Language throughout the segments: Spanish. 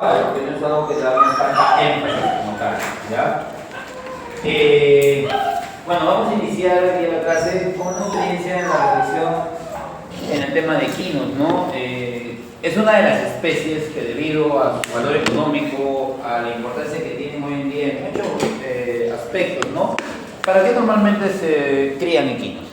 porque no es algo que le damos tanta énfasis como tal, ¿ya? Bueno, vamos a iniciar aquí la clase con una experiencia en la reflexión en el tema de equinos, ¿no? Es una de las especies que debido a su valor económico, a la importancia que tienen hoy en día en muchos aspectos, ¿no? ¿Para qué normalmente se crían equinos?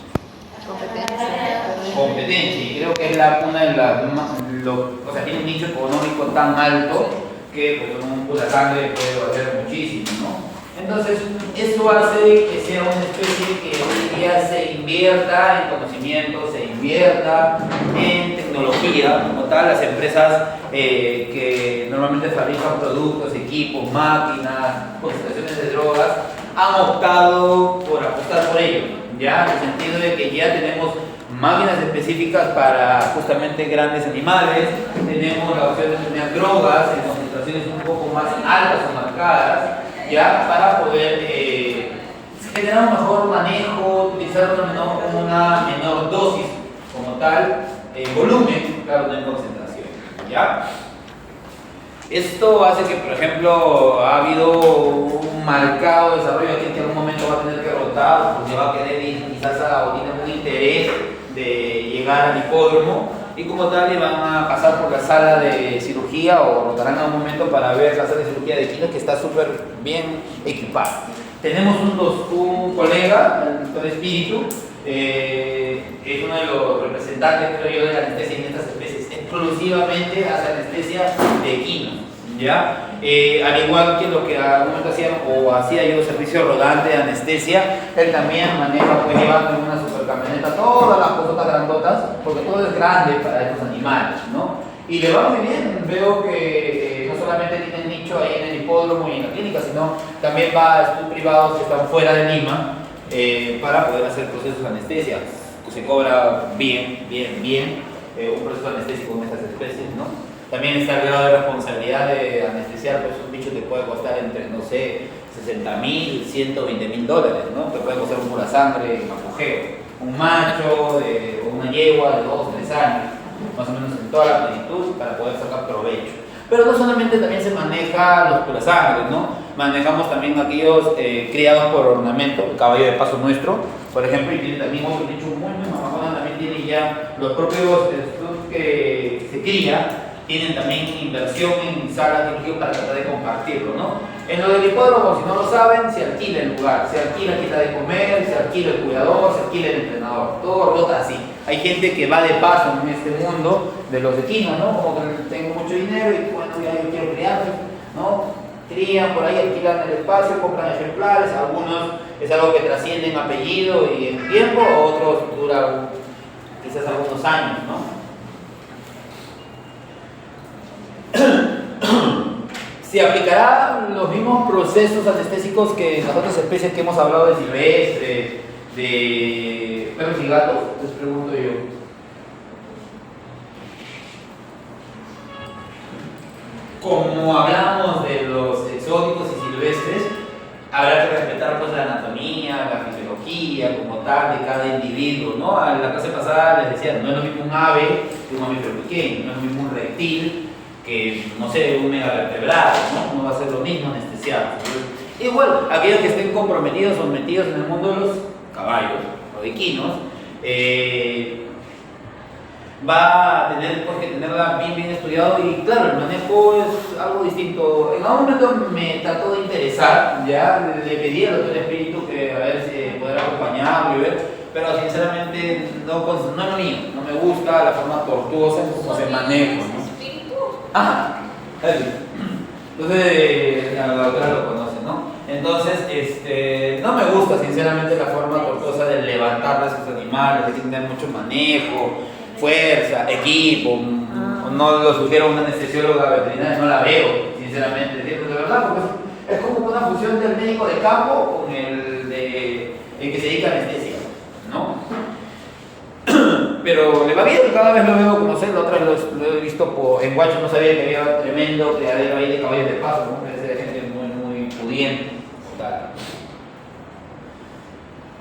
Competencia, y creo que es una de las más, o sea, tiene un nicho económico tan alto que pues, un pura sangre puede valer muchísimo, ¿no? Entonces, eso hace que sea una especie que hoy en día se invierta en conocimiento, se invierta en tecnología, como tal, las empresas que normalmente fabrican productos, equipos, máquinas, concentraciones de drogas, han optado por apostar por ello, ¿ya? En el sentido de que ya tenemos máquinas específicas para justamente grandes animales, tenemos la opción de tener drogas en concentraciones un poco más altas o marcadas, ya para poder generar un mejor manejo, utilizar una menor dosis como tal, volumen, claro, no en concentración, ¿ya? Esto hace que, por ejemplo, ha habido un marcado desarrollo aquí que en algún momento va a tener que rotar, porque va a querer ir quizás o tiene un interés de llegar al hipódromo y como tal le van a pasar por la sala de cirugía o rotarán en un momento para ver la sala de cirugía de equinos que está súper bien equipada. Tenemos un colega, el doctor Espíritu, es uno de los representantes, creo yo, de la anestesia en estas especies, exclusivamente hace anestesia de equinos, ¿ya? Al igual que lo que a algún momento hacía yo servicio rodante de anestesia, él también maneja, pues llevando en una supercamioneta todas las cosas grandotas, porque todo es grande para estos animales, ¿no? Y le va muy bien, veo que no solamente tienen nicho ahí en el hipódromo y en la clínica, sino también va a estudios privados que están fuera de Lima para poder hacer procesos de anestesia. Se cobra bien, un proceso anestésico en estas especies, ¿no? También está el grado de responsabilidad de anestesiar, pues un bicho te puede costar entre, no sé, 60.000, 120.000 dólares, ¿no? Te puede costar un pura sangre en apogeo. Un macho o una yegua de 2 o 3 años, más o menos en toda la plenitud, para poder sacar provecho. Pero no solamente también se maneja los pura sangre, ¿no? Manejamos también aquellos criados por ornamento, el caballo de paso nuestro, por ejemplo, y tiene también otro nicho muy mamón, también tiene ya los propios que se cría, tienen también inversión en salas de cirugía para tratar de compartirlo, ¿no? En lo del hipódromo, si no lo saben, se alquila el lugar, se alquila quita de comer, se alquila el cuidador, se alquila el entrenador, todo rota así. Hay gente que va de paso en este mundo de los equinos, ¿no? Como que tengo mucho dinero y bueno, ya yo quiero criar, ¿no? Crían por ahí, alquilan el espacio, compran ejemplares, algunos es algo que trasciende en apellido y en tiempo, otros duran quizás algunos años, ¿no? Se aplicarán los mismos procesos anestésicos que en las otras especies que hemos hablado de silvestre, de perros y gatos, les pregunto yo. Como hablamos de los exóticos y silvestres, habrá que respetar pues, la anatomía, la fisiología como tal de cada individuo, ¿no? En la clase pasada les decía, no es lo mismo un ave que un mamífero pequeño, no es lo mismo un reptil que, no sé, un megavertebrado, ¿no? No va a ser lo mismo anestesiado. Igual, aquellos que estén comprometidos o metidos en el mundo de los caballos o de equinos, va a tener pues, que tenerla bien estudiado y claro, el manejo es algo distinto. En algún momento me trató de interesar, ya le pedí al doctor Espíritu que a ver si podrá acompañarlo y ver, pero sinceramente no es lo mío, no me gusta la forma tortuosa en cómo se maneja, ¿no? Ajá, entonces la doctora lo conoce, ¿no? Entonces, no me gusta sinceramente la forma tortuosa de levantar a esos animales, hay que tener mucho manejo, fuerza, equipo, no lo sugiero una anestesióloga veterinaria, no la veo, sinceramente, de verdad, porque es como una fusión del médico de campo con el que se dedica a anestesia, ¿no? Pero le va bien, cada vez lo veo conocer, la otra vez lo he visto en Guacho, no sabía que había tremendo criadero ahí de caballos de paso, ¿no? Parece de gente muy pudiente.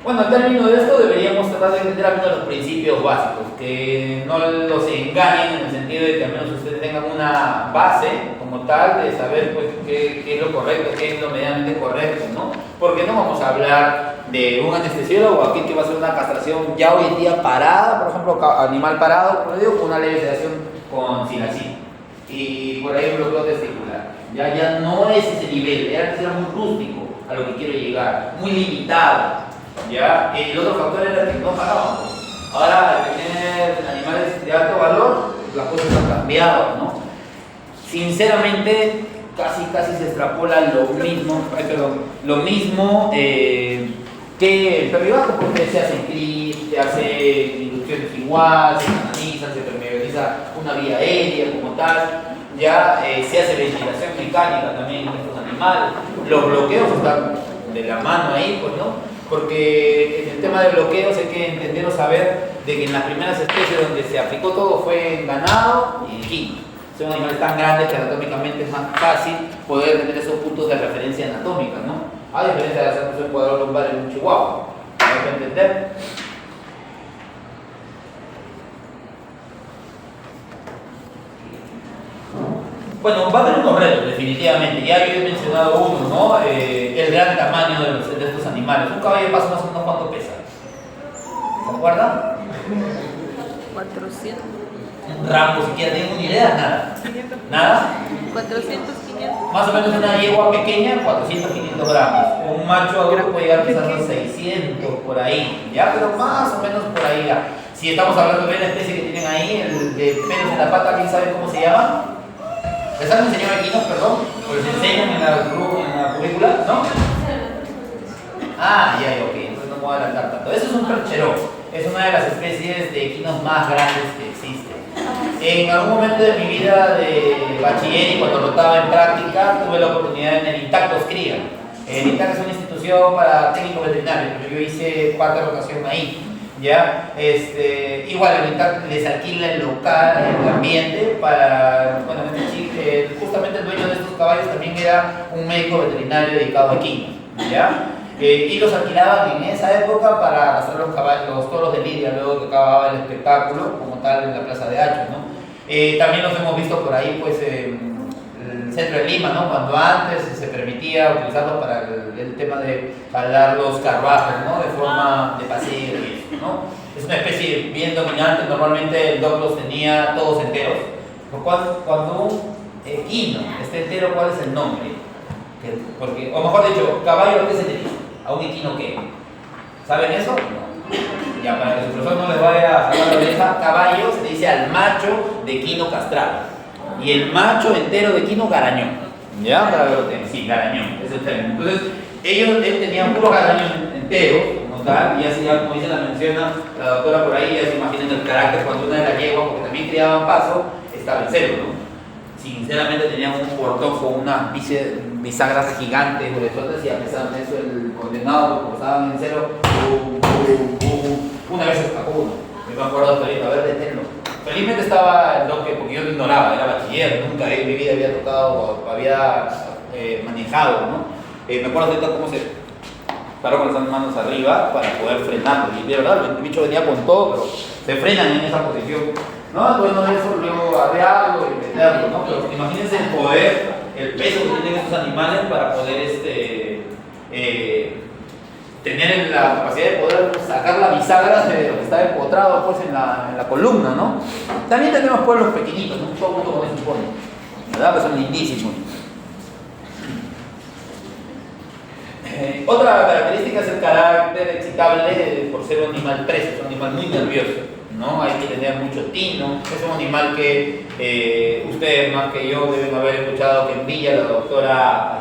Bueno, al término de esto deberíamos tratar de entender algunos de los principios básicos, que no los engañen en el sentido de que al menos ustedes tengan una base como tal de saber pues, qué es lo correcto, qué es lo medianamente correcto, ¿no? Porque no vamos a hablar de un anestesiólogo aquí que va a hacer una castración ya hoy en día parada, por ejemplo, animal parado, por digo, con una leve sedación con silacina y por ahí un bloqueo testicular. Ya no es ese nivel, ya era muy rústico a lo que quiero llegar, muy limitado. ¿Ya? El otro factor era que no pagábamos. Ahora, al tener animales de alto valor, las cosas han cambiado, ¿no? Sinceramente, casi se extrapola lo mismo que el perribajo, porque se hace CRIP, se hace inducciones igual, se analiza, se permeabiliza una vía aérea como tal, ya se hace ventilación mecánica también en estos animales. Los bloqueos están de la mano ahí, pues, ¿no? Porque en el tema de bloqueos hay que entender o saber de que en las primeras especies donde se aplicó todo fue en ganado y en equino. Son animales tan grandes que anatómicamente es más fácil poder tener esos puntos de referencia anatómica, ¿no? A diferencia de hacer un cuadro lumbar en un chihuahua. ¿Hay que entender? Bueno, va a haber unos retos, definitivamente. Ya yo he mencionado uno, ¿no? El gran tamaño de estos animales. Un caballo pasa más o menos cuánto pesa. ¿Se acuerdan? 400. Un rango, siquiera tengo una idea, nada. 500. ¿Nada? 400, 500. Más o menos una yegua pequeña, 400, 500 gramos. Un macho adulto puede llegar pesando 600 por ahí, ¿ya? Pero más o menos por ahí ya. Si estamos hablando de una especie que tienen ahí, el de pelos en la pata, ¿quién sabe cómo se llama? ¿Les han enseñado equinos, perdón? ¿O les enseñan en la currícula? ¿No? Ah, ya, ok, entonces no me voy a adelantar tanto. Eso es un percherón, es una de las especies de equinos más grandes que existen. En algún momento de mi vida de bachiller y cuando rotaba en práctica, tuve la oportunidad en el Intactos Cría. El INTAC es una institución para técnicos veterinarios, pero yo hice parte de rotación ahí. ¿Ya? Igual el INTAC les alquila el local, el ambiente para, bueno, justamente el dueño de estos caballos también era un médico veterinario dedicado a equinos, ¿ya? Y los alquilaban en esa época para arrastrar los caballos, los toros de lidia luego que acababa el espectáculo como tal en la plaza de Hacho, ¿no? También los hemos visto por ahí pues en el centro de Lima, ¿no? Cuando antes se permitía utilizarlos para el tema de jalar los carruajes, ¿no? De forma de paseo y eso, ¿no? Es una especie bien dominante, normalmente el dog los tenía todos enteros. Cuando un equino está entero, ¿cuál es el nombre? Porque, o mejor dicho, caballo, ¿a qué se le dice? ¿A un equino qué? ¿Saben eso? No. Ya, para que su profesor no les vaya a sacar la oreja, caballo se le dice al macho de equino castrado. Y el macho entero de equino garañón. ¿Ya? Para ver lo que sí, garañón, es el término. Entonces, él tenían puro garañón entero, como tal, y así ya, como dice la menciona la doctora por ahí, ya se imaginan el carácter cuando una de las yeguas, porque también criaban paso, estaba en celo, ¿no? Sinceramente tenían un portón con unas bisagras gigantes, gruesotas, y a pesar de eso el condenado, como estaban en celo, una vez se escapó uno. Me acuerdo de Felipe, a ver, deténlo. Felizmente estaba el doque, porque yo lo ignoraba, era bachiller, nunca en mi vida había tocado o había manejado, ¿no? Me acuerdo ahorita cómo se paró con las manos arriba para poder frenarlo. Y de verdad, el bicho venía con todo, pero se frenan en esa posición. No, bueno, eso luego arrearlo y meterlo, ¿no? Pero imagínense el poder, el peso que tienen estos animales para poder tener la capacidad de poder sacar la bisagra de lo que está empotrado pues, en la columna, ¿no? También tenemos pueblos pequeñitos, ¿no? Todo el mundo con eso pone, ¿verdad? Que son lindísimos. Otra característica es el carácter excitable por ser un animal preso, es un animal muy nervioso, ¿no? Hay que tener mucho tino, es un animal que ustedes más que yo deben haber escuchado que en Villa la doctora...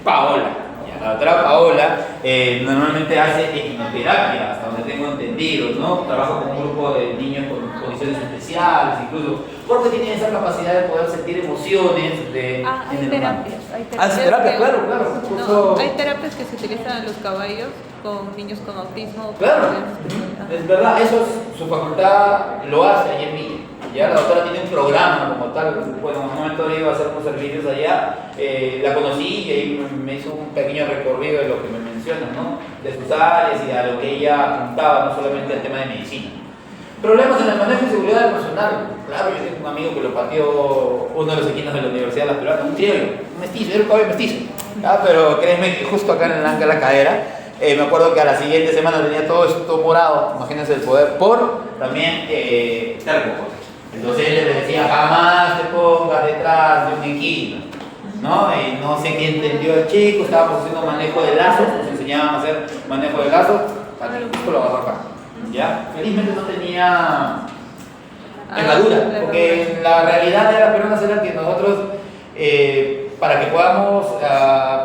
Paola. La doctora Paola normalmente hace equinoterapia, hasta donde tengo entendido, ¿no? Trabaja con un grupo de niños con condiciones especiales, incluso, porque tienen esa capacidad de poder sentir emociones hay terapias. Hace terapia, claro. No, hay terapias que se utilizan en los caballos con niños con autismo. Claro, es verdad, eso es, su facultad lo hace ahí en Villa. Ya la doctora tiene un programa como tal. Bueno, en un momento iba a hacer unos servicios allá, la conocí y ahí me hizo un pequeño recorrido de lo que me menciona, ¿no? De sus áreas y a lo que ella apuntaba, no solamente al tema de medicina. Problemas en el manejo y seguridad del personal. Claro, yo tengo un amigo que lo pateó uno de los equinos de la Universidad de Las Peruanas, un criollo, un mestizo, era un caballo mestizo. Pero créeme que justo acá en el anca de la cadera, me acuerdo que a la siguiente semana tenía todo esto morado, imagínense el poder, por también terco. Entonces él le decía, jamás te pongas detrás de un equino, ¿no? Y no sé qué entendió el chico, estábamos haciendo manejo de lazos, nos enseñaban a hacer manejo de lazos, aquí justo lo agarró acá. ¿Ya? Felizmente no tenía herradura, porque la realidad de las peruanas era que nosotros, para que podamos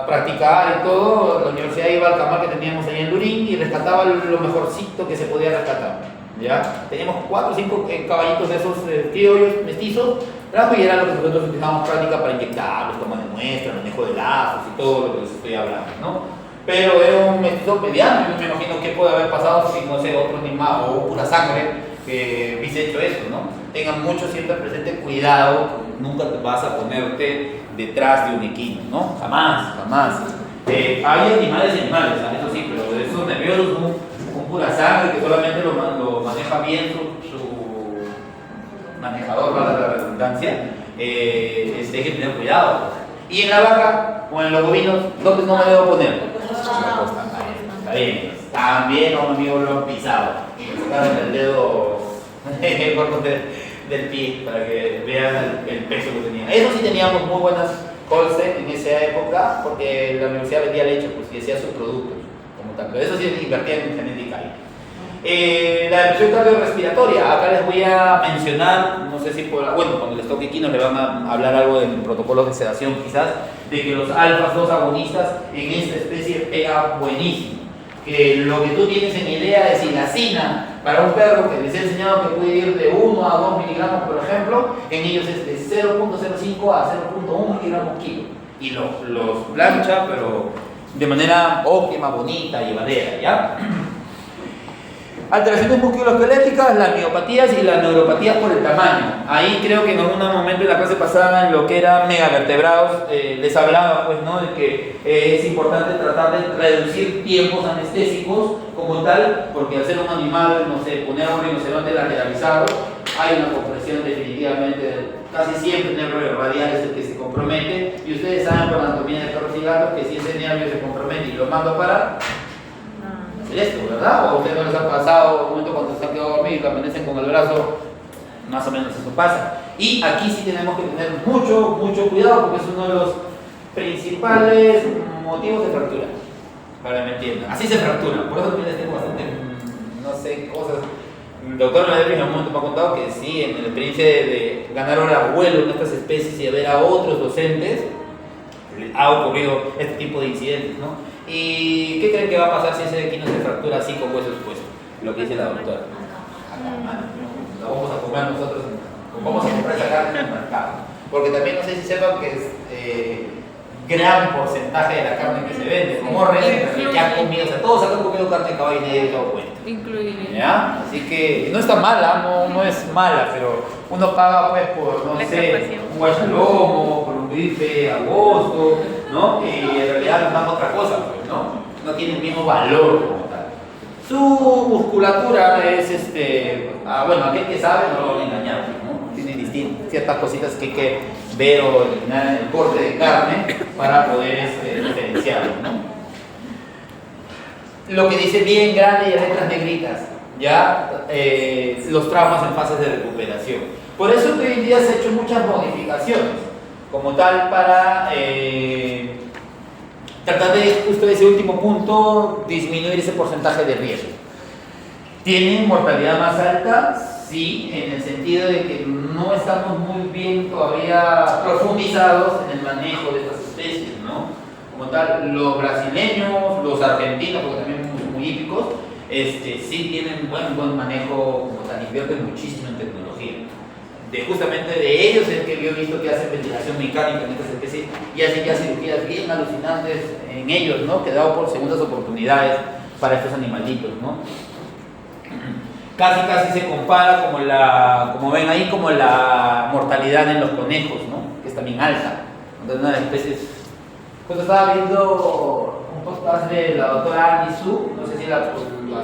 practicar y todo, la universidad iba al camal que teníamos ahí en Lurín y rescataba lo mejorcito que se podía rescatar. ¿Ya? Teníamos 4 o 5 caballitos de esos criollos mestizos, y era lo que nosotros utilizábamos práctica para inyectarlos, toma de muestra, manejo de lazos y todo lo que les estoy hablando, ¿no? Pero era un mestizo mediano, yo me imagino qué puede haber pasado si, no sé, otro animal o pura sangre que hubiese hecho eso, ¿no? Tengan mucho siempre presente cuidado, nunca te vas a ponerte detrás de un equino, ¿no? Jamás, jamás. Hay animales y animales, eso sí, pero de esos nerviosos con pura sangre que solamente lo maneja bien su manejador, para la redundancia, hay que tener cuidado. Y en la vaca o en los bovinos, ¿dónde no me debo poner? Está bien, también a un amigo lo han pisado, me sacaron el dedo del pie para que vean el peso que tenía. Eso sí, teníamos muy buenas Holstein en esa época porque la universidad vendía leche, pues, y hacía sus productos como tal, pero eso sí invertía en genética ahí. La depresión cardiorrespiratoria, acá les voy a mencionar, no sé si cuando les toque equinos les van a hablar algo del protocolo de sedación quizás, de que los alfas 2 agonistas en esta especie pega buenísimo. Que lo que tú tienes en idea de silacina para un perro que les he enseñado que puede ir de 1 a 2 miligramos por ejemplo, en ellos es de 0.05 a 0.1 miligramos kilo. Y los plancha, pero de manera óptima, bonita, llevadera, ¿ya? Alteraciones musculoesqueléticas, las miopatías y las neuropatías por el tamaño. Ahí creo que en algún momento en la clase pasada, en lo que era megavertebrados, les hablaba, pues, ¿no?, de que es importante tratar de reducir tiempos anestésicos como tal, porque al ser un animal, no sé, poner a un rinoceronte lateralizado, hay una compresión definitivamente, casi siempre el nervio radial es el que se compromete, y ustedes saben por la anatomía de perros y gatos que si ese nervio se compromete y lo mando a parar, esto, ¿verdad? O a ustedes no les ha pasado un momento cuando se han quedado dormidos y que amanecen con el brazo, más o menos eso pasa. Y aquí sí tenemos que tener mucho cuidado porque es uno de los principales motivos de fractura, para que me entiendan. Así se fractura, por eso también les tengo bastante, no sé, cosas. El doctor Madrid en un momento me ha contado que sí, en la experiencia de ganar ahora vuelo en estas especies y de ver a otros docentes, ha ocurrido este tipo de incidentes, ¿no? ¿Y qué creen que va a pasar si ese equino se fractura así con hueso expuesto? Lo que dice la doctora. Lo vamos a comprar nosotros, vamos a comprar esa carne en el mercado. Porque también no sé si sepan que es gran porcentaje de la carne que se vende, como res, ya han comido, o sea, todos han comido carne de caballo y nadie se ha dado cuenta. ¿Ya? Así que no está mala, no es mala, pero uno paga pues por, no sé, un guachalomo, por un bife agosto, ¿no? Y en realidad nos dan otra cosa, pues, ¿no? No tiene el mismo valor como tal. Su musculatura es, bueno, aquel que sabe no lo van a engañar, ¿no? Tiene ciertas cositas que hay que ver o eliminar en el corte de carne para poder diferenciarlo, ¿no? Lo que dice bien grande y en letras negritas, ya los traumas en fases de recuperación. Por eso hoy en día se han hecho muchas modificaciones, como tal, para tratar de, justo ese último punto, disminuir ese porcentaje de riesgo. ¿Tienen mortalidad más alta? Sí, en el sentido de que no estamos muy bien todavía profundizados en el manejo de estas especies, ¿no? Como tal, los brasileños, los argentinos, porque también son muy hípicos, sí tienen buen manejo, como tal, invierten muchísimo en tecnología. Justamente de ellos es que yo he visto que hacen ventilación mecánica en estas especies y hacen ya cirugías bien alucinantes en ellos, ¿no? Que dado por segundas oportunidades para estos animalitos, ¿no? casi se compara como ven ahí, como la mortalidad en los conejos, ¿no? Que es también alta. Entonces, una de las especies. Pues estaba viendo un podcast de la doctora Annie Su, no sé si la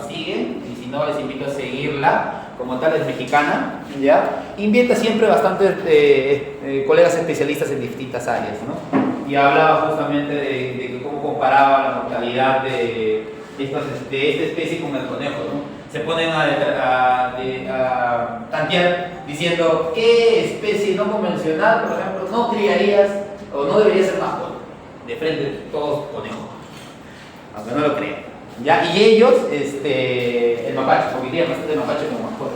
siguen, y si no, les invito a seguirla. Como tal, es mexicana, ¿ya? Invita siempre bastantes colegas especialistas en distintas áreas, ¿no? Y hablaba justamente de cómo comparaba la mortalidad de esta especie con el conejo, ¿no? Se ponen a tantear diciendo qué especie no convencional, por ejemplo, no criarías o no debería ser mascota. De frente, todos conejos, aunque no lo crean. ¿Ya? Y ellos, el mapache, porque crían bastante mapache como mascota,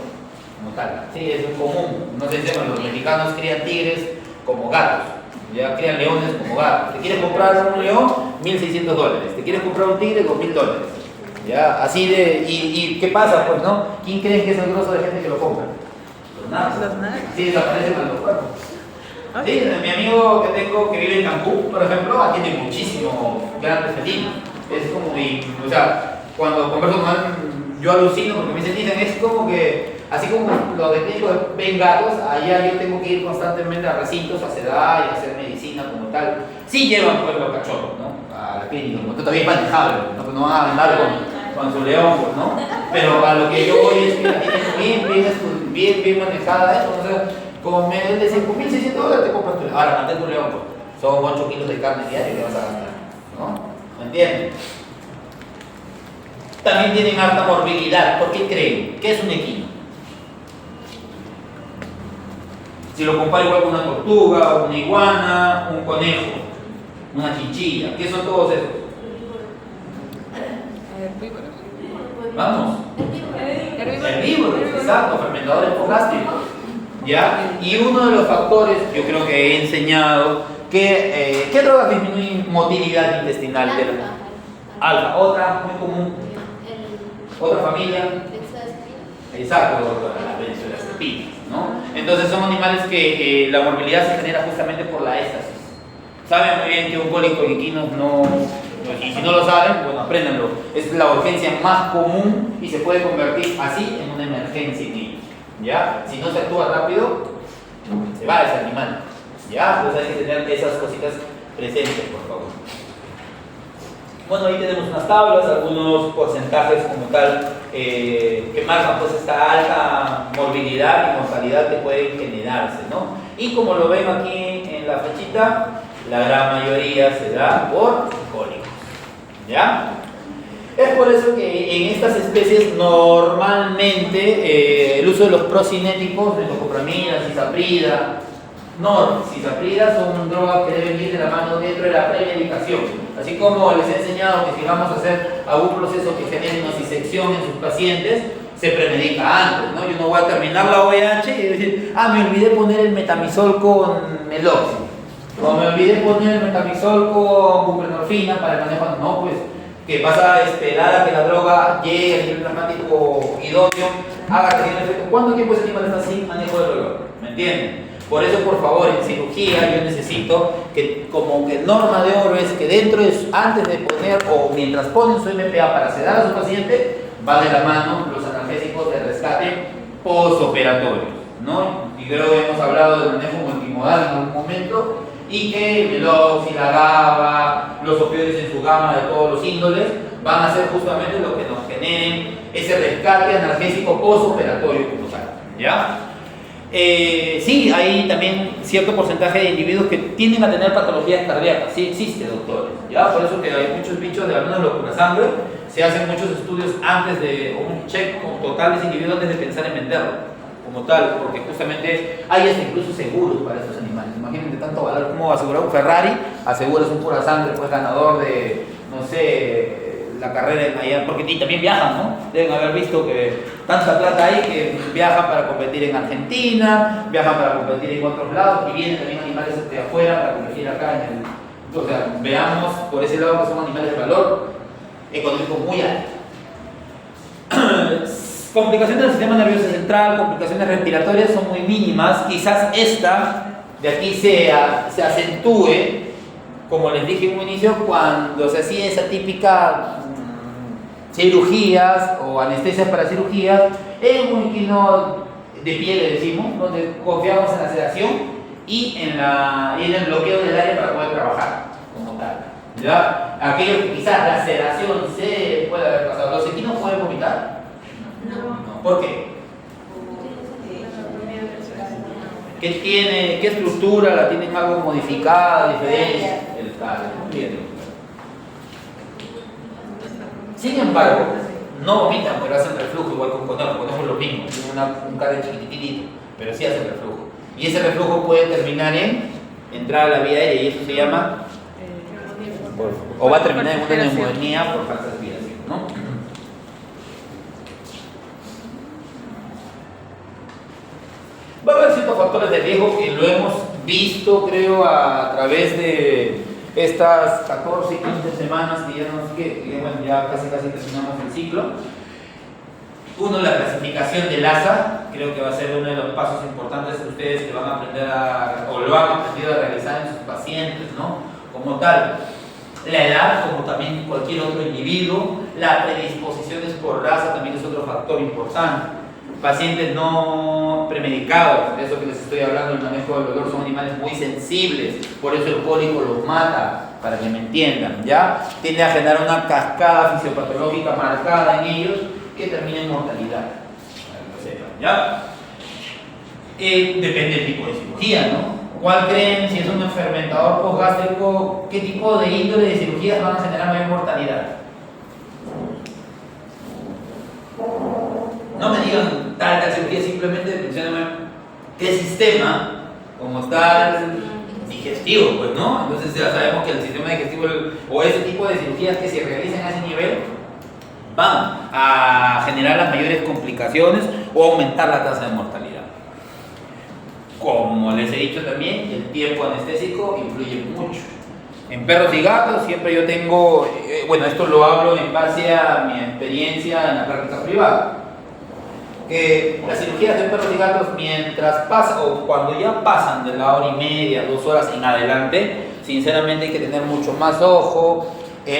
como tal. Sí, es muy común. No sé si los mexicanos crían tigres como gatos, ya crían leones como gatos. Te quieres comprar un león, $1,600. Te quieres comprar un tigre, $2,000. Ya, así de. ¿Y qué pasa? Pues, ¿no? ¿Quién creen que es el grosso de gente que lo compra? Los narcos. Los narcos. Sí, desaparecen con los cuerpos. Sí, mi amigo que tengo que vive en Cancún, por ejemplo, tiene muchísimo grandes felinos. Es como, o sea, cuando converso con él, yo alucino porque me dicen, es como que, así como los de México ven gatos, allá yo tengo que ir constantemente a recintos a sedar y a hacer medicina como tal. Sí llevan pues los cachorros, ¿no? A la clínica, porque todavía es manejable, no van a andar con su león, pues, ¿no? Pero a lo que yo voy es que la tienen bien manejada eso, o sea, como me dicen, con $1,600 te compras tu león. Ahora, mantén tu león, pues, son 8 kilos de carne diaria que vas a gastar, ¿no? ¿Me entienden? También tienen alta morbilidad. ¿Por qué creen? ¿Qué es un equino? Si lo comparo igual con una tortuga, una iguana, un conejo, una chinchilla, ¿qué son todos esos? Herbívoros. Vamos. Herbívoros. Herbívoros, exacto, fermentadores gástricos. ¿Ya? Y uno de los factores, yo creo que he enseñado, que ¿qué drogas disminuyen motilidad intestinal? Alfa, otra muy común, otra familia. Exacto, las benzodiazepinas, ¿no? Entonces son animales que la morbilidad se genera justamente por la éstasis. Saben muy bien que un cólico de equinos no, y si no lo saben, bueno, apréndanlo. Es la urgencia más común y se puede convertir así en una emergencia en ellos. ¿Ya? Si no se actúa rápido, se va ese animal. ¿Ya? Pues hay que tener esas cositas presentes, por favor. Bueno, ahí tenemos unas tablas, algunos porcentajes como tal que marcan pues esta alta morbilidad y mortalidad que pueden generarse, ¿no? Y como lo ven aquí en la flechita, la gran mayoría se da por cólicos, ¿ya? Es por eso que en estas especies normalmente el uso de los procinéticos, metoclopramida, cisaprida, cisaprida son drogas que deben ir de la mano dentro de la premedicación. Así como les he enseñado que si vamos a hacer algún proceso que genere nocicepción en sus pacientes, se premedica antes, ¿no? Yo no voy a terminar la OEH y decir, me olvidé poner el metamizol con meloxi, o me olvidé poner el metamizol con buprenorfina para el manejo, no, pues, que vas a esperar a que la droga llegue al nivel plasmático idóneo, haga que tenga efecto. ¿Cuánto tiempo ese animal está sin manejo del dolor? ¿Me entienden? Por eso, por favor, en cirugía yo necesito que, como que norma de oro es que antes de poner o mientras ponen su MPA para sedar a su paciente, va de la mano los analgésicos de rescate postoperatorios, ¿no? Y creo que hemos hablado del manejo multimodal en algún momento, y que el meloxi, la GABA, los opioides en su gama de todos los índoles van a ser justamente lo que nos generen ese rescate analgésico postoperatorio como tal, ¿ya? Sí, hay también cierto porcentaje de individuos que tienden a tener patologías cardíacas, sí existe, doctores, ¿ya? Por eso que hay muchos bichos de alguna locura sangre, se hacen muchos estudios antes de un check total de ese individuo antes de pensar en venderlo como tal, porque justamente hay hasta incluso seguros para estos animales. Imagínate tanto valor como asegurar un Ferrari, aseguras un pura sangre, pues ganador de, no sé, la carrera en Miami, porque también viajan, ¿no? Deben haber visto que tanta plata hay que viajan para competir en Argentina, viajan para competir en otros lados, y vienen también animales de afuera para competir acá en el... O sea, veamos por ese lado que son animales de valor económico muy alto. Complicaciones del sistema nervioso central, complicaciones respiratorias son muy mínimas. Quizás esta de aquí se acentúe, como les dije en un inicio, cuando se hacía esa típica cirugías o anestesias para cirugías en un inquilino de pie, le decimos, donde confiamos en la sedación y en el bloqueo del área para poder trabajar como tal. ¿Ya? Aquellos que quizás la sedación se puede haber pasado. ¿Los equinos pueden vomitar? No. ¿Por qué? ¿Qué estructura? ¿La tienen algo modificada, diferente? El callo. Bien. Sin embargo, no vomitan, pero hacen reflujo igual con conejo. Conejo es lo mismo, tiene un callo chiquititito, pero sí hacen reflujo. Y ese reflujo puede terminar en entrar a la vía aérea y eso se llama, o va a terminar en una neumonía por falta de aspiración, ¿no? Va a haber ciertos factores de riesgo que lo hemos visto, creo, a través de estas 14, 15 semanas que ya casi terminamos el ciclo. Uno, la clasificación del ASA, creo que va a ser uno de los pasos importantes que ustedes que van a aprender o lo han aprendido a realizar en sus pacientes, ¿no? Como tal, la edad, como también cualquier otro individuo, las predisposiciones por raza también es otro factor importante. Pacientes no premedicados, de eso que les estoy hablando, el manejo del dolor, son animales muy sensibles, por eso el cólico los mata, para que me entiendan, ¿ya? Tiende a generar una cascada fisiopatológica marcada en ellos que termina en mortalidad, para que lo sepan, ¿ya? Depende del tipo de cirugía, ¿no? ¿Cuál creen, si es un fermentador postgástrico, qué tipo de índole de cirugías van a generar mayor mortalidad? No me digan tal cirugía, simplemente mencióname qué sistema, como está el digestivo, pues, ¿no? Entonces ya sabemos que el sistema digestivo o ese tipo de cirugías que se realizan a ese nivel van a generar las mayores complicaciones o aumentar la tasa de mortalidad. Como les he dicho también, el tiempo anestésico influye mucho. En perros y gatos siempre yo tengo, esto lo hablo en base a mi experiencia en la práctica privada. Las cirugías de perros y gatos, mientras pasan o cuando ya pasan de la hora y media, 2 horas en adelante, sinceramente hay que tener mucho más ojo.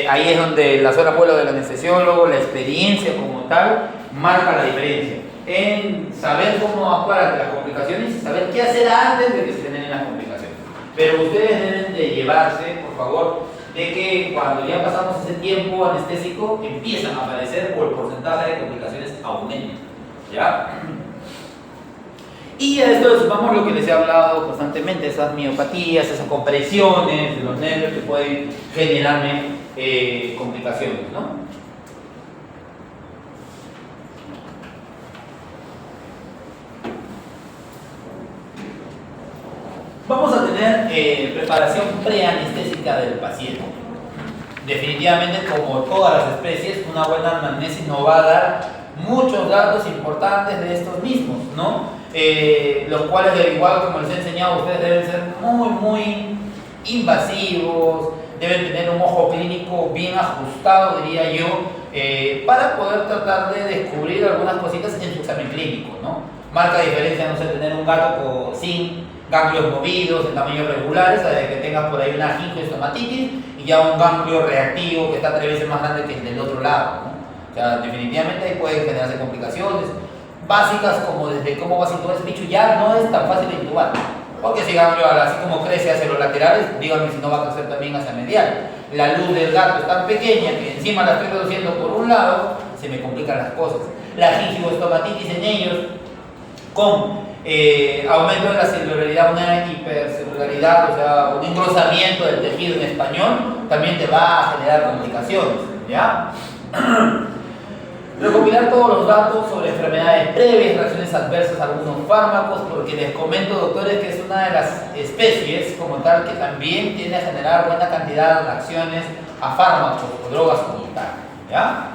Ahí es donde las horas vuelo del anestesiólogo, la experiencia como tal, marca la diferencia en saber cómo actuar ante las complicaciones y saber qué hacer antes de que se generen las complicaciones. Pero ustedes deben de llevarse, por favor, de que cuando ya pasamos ese tiempo anestésico empiezan a aparecer o el porcentaje de complicaciones aumenta. ¿Ya? Y a esto le sumamos lo que les he hablado constantemente, esas miopatías, esas compresiones de los nervios que pueden generarme complicaciones, ¿no? Vamos a tener preparación preanestésica del paciente. Definitivamente, como todas las especies, una buena anamnesis nos va a dar muchos datos importantes de estos mismos, ¿no? Los cuales, al igual como les he enseñado, ustedes deben ser muy invasivos, deben tener un ojo clínico bien ajustado, diría yo, para poder tratar de descubrir algunas cositas en su examen clínico, ¿no? Marca diferencia, no sé, tener un gato sin ganglios movidos, en tamaños regulares, de que tengas por ahí una gingiostomatitis y ya un ganglio reactivo que está 3 veces más grande que el del otro lado, ¿no? O sea, definitivamente ahí pueden generarse complicaciones básicas como desde cómo va a situar ese bicho, ya no es tan fácil de intubar. Porque si ganglio, así como crece hacia los laterales, díganme si no va a crecer también hacia medial. La luz del gato es tan pequeña que encima la estoy reduciendo por un lado, se me complican las cosas. La gingiostomatitis en ellos, con aumento de la celularidad, una hipercelularidad, o sea, un engrosamiento del tejido en español, también te va a generar complicaciones, ¿ya? Recopilar todos los datos sobre enfermedades previas, reacciones adversas a algunos fármacos, porque les comento, doctores, que es una de las especies como tal que también tiende a generar buena cantidad de reacciones a fármacos o drogas como tal, ¿ya?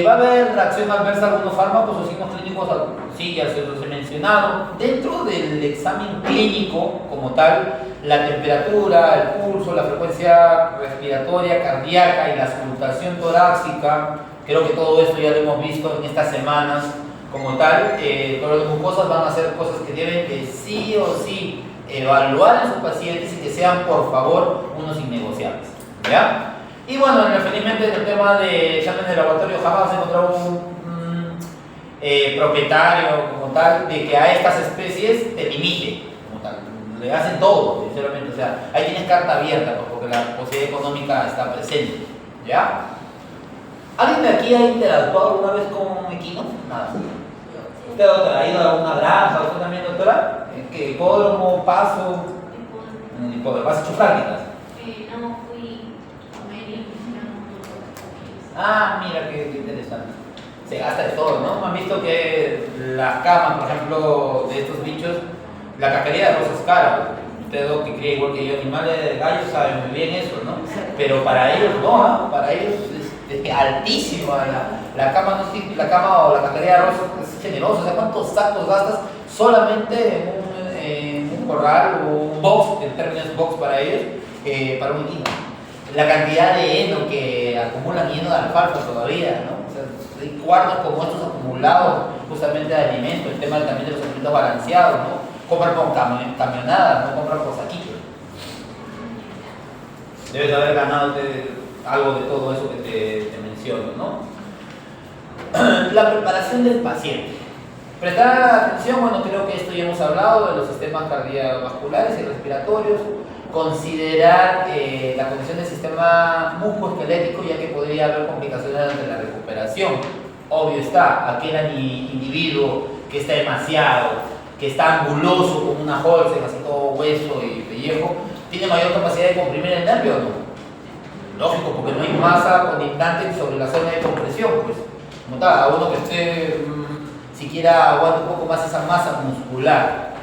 ¿Va a haber reacción adversa a algunos fármacos o signos clínicos? Sí, ya se los he mencionado. Dentro del examen clínico como tal, la temperatura, el pulso, la frecuencia respiratoria, cardíaca y la auscultación torácica, creo que todo esto ya lo hemos visto en estas semanas como tal. Pero las mucosas van a ser cosas que deben de sí o sí evaluar en sus pacientes y que sean, por favor, unos innegociables, ¿ya? Y bueno, referentemente en el tema de examen de laboratorio jamás he encontrado propietario como tal de que a estas especies te limite como tal. Le hacen todo, sinceramente. O sea, ahí tienes carta abierta, pues, porque la posibilidad económica está presente. ¿Ya? ¿Alguien de aquí ha interactuado alguna vez con equinos? Nada. ¿Usted, doctora, ha ido a alguna granja? ¿Usted también, doctora? ¿Qué hipódromo, paso? ¿Hipódromo? ¿Has hecho prácticas? No, fui a media. Ah, mira, qué interesante. Se gasta de todo, ¿no? Han visto que las camas, por ejemplo, de estos bichos, la cascarilla de rosa es cara. Usted, que cree igual que yo, animales de gallos, saben muy bien eso, ¿no? Pero para ellos no, ¿ah? Para ellos es altísima la cama, no, la cama o la cascarilla de rosa es generosa. O sea, ¿cuántos sacos gastas solamente en un corral o un box, el término es box para ellos, para un equino? La cantidad de heno que acumulan, heno de alfalfa todavía, ¿no? O sea, hay cuartos como estos acumulados justamente de alimentos, el tema también de los alimentos balanceados, ¿no? Compran con camionadas, no compran por saquitos. Debes haber ganado algo de todo eso que te menciono, ¿no? La preparación del paciente. Prestar atención, bueno, creo que esto ya hemos hablado de los sistemas cardiovasculares y respiratorios. Considerar la condición del sistema musculoesquelético, ya que podría haber complicaciones durante la recuperación. Obvio está, aquel individuo que está demasiado, que está anguloso como una Holstein, así todo hueso y pellejo, ¿tiene mayor capacidad de comprimir el nervio o no? Lógico, porque no hay masa conectante sobre la zona de compresión, pues. Como tal, a uno que esté siquiera aguante un poco más esa masa muscular.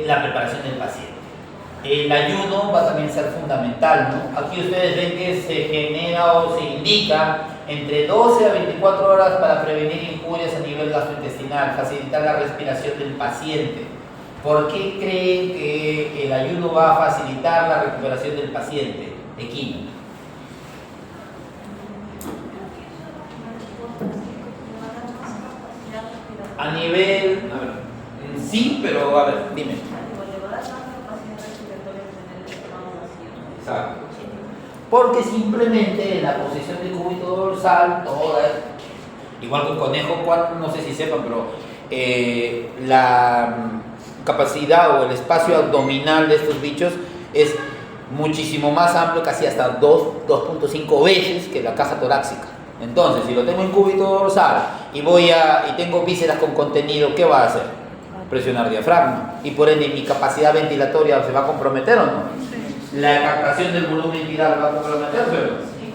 La preparación del paciente. El ayuno va a también ser fundamental, ¿no? Aquí ustedes ven que se genera o se indica entre 12 a 24 horas para prevenir injurias a nivel gastrointestinal, facilitar la respiración del paciente. ¿Por qué creen que el ayuno va a facilitar la recuperación del paciente equino? A nivel... A ver, sí, pero a ver, dime. Exacto. Porque simplemente la posición del cúbito dorsal, toda, igual que un conejo, no sé si sepan, pero la capacidad o el espacio abdominal de estos bichos es muchísimo más amplio, casi hasta 2.5 veces que la caja torácica. Entonces, si lo tengo en cúbito dorsal y tengo vísceras con contenido, ¿qué va a hacer? Presionar diafragma, y por ende mi capacidad ventilatoria se va a comprometer o no. Sí. La captación del volumen vital va a comprometerse, ¿no? Sí.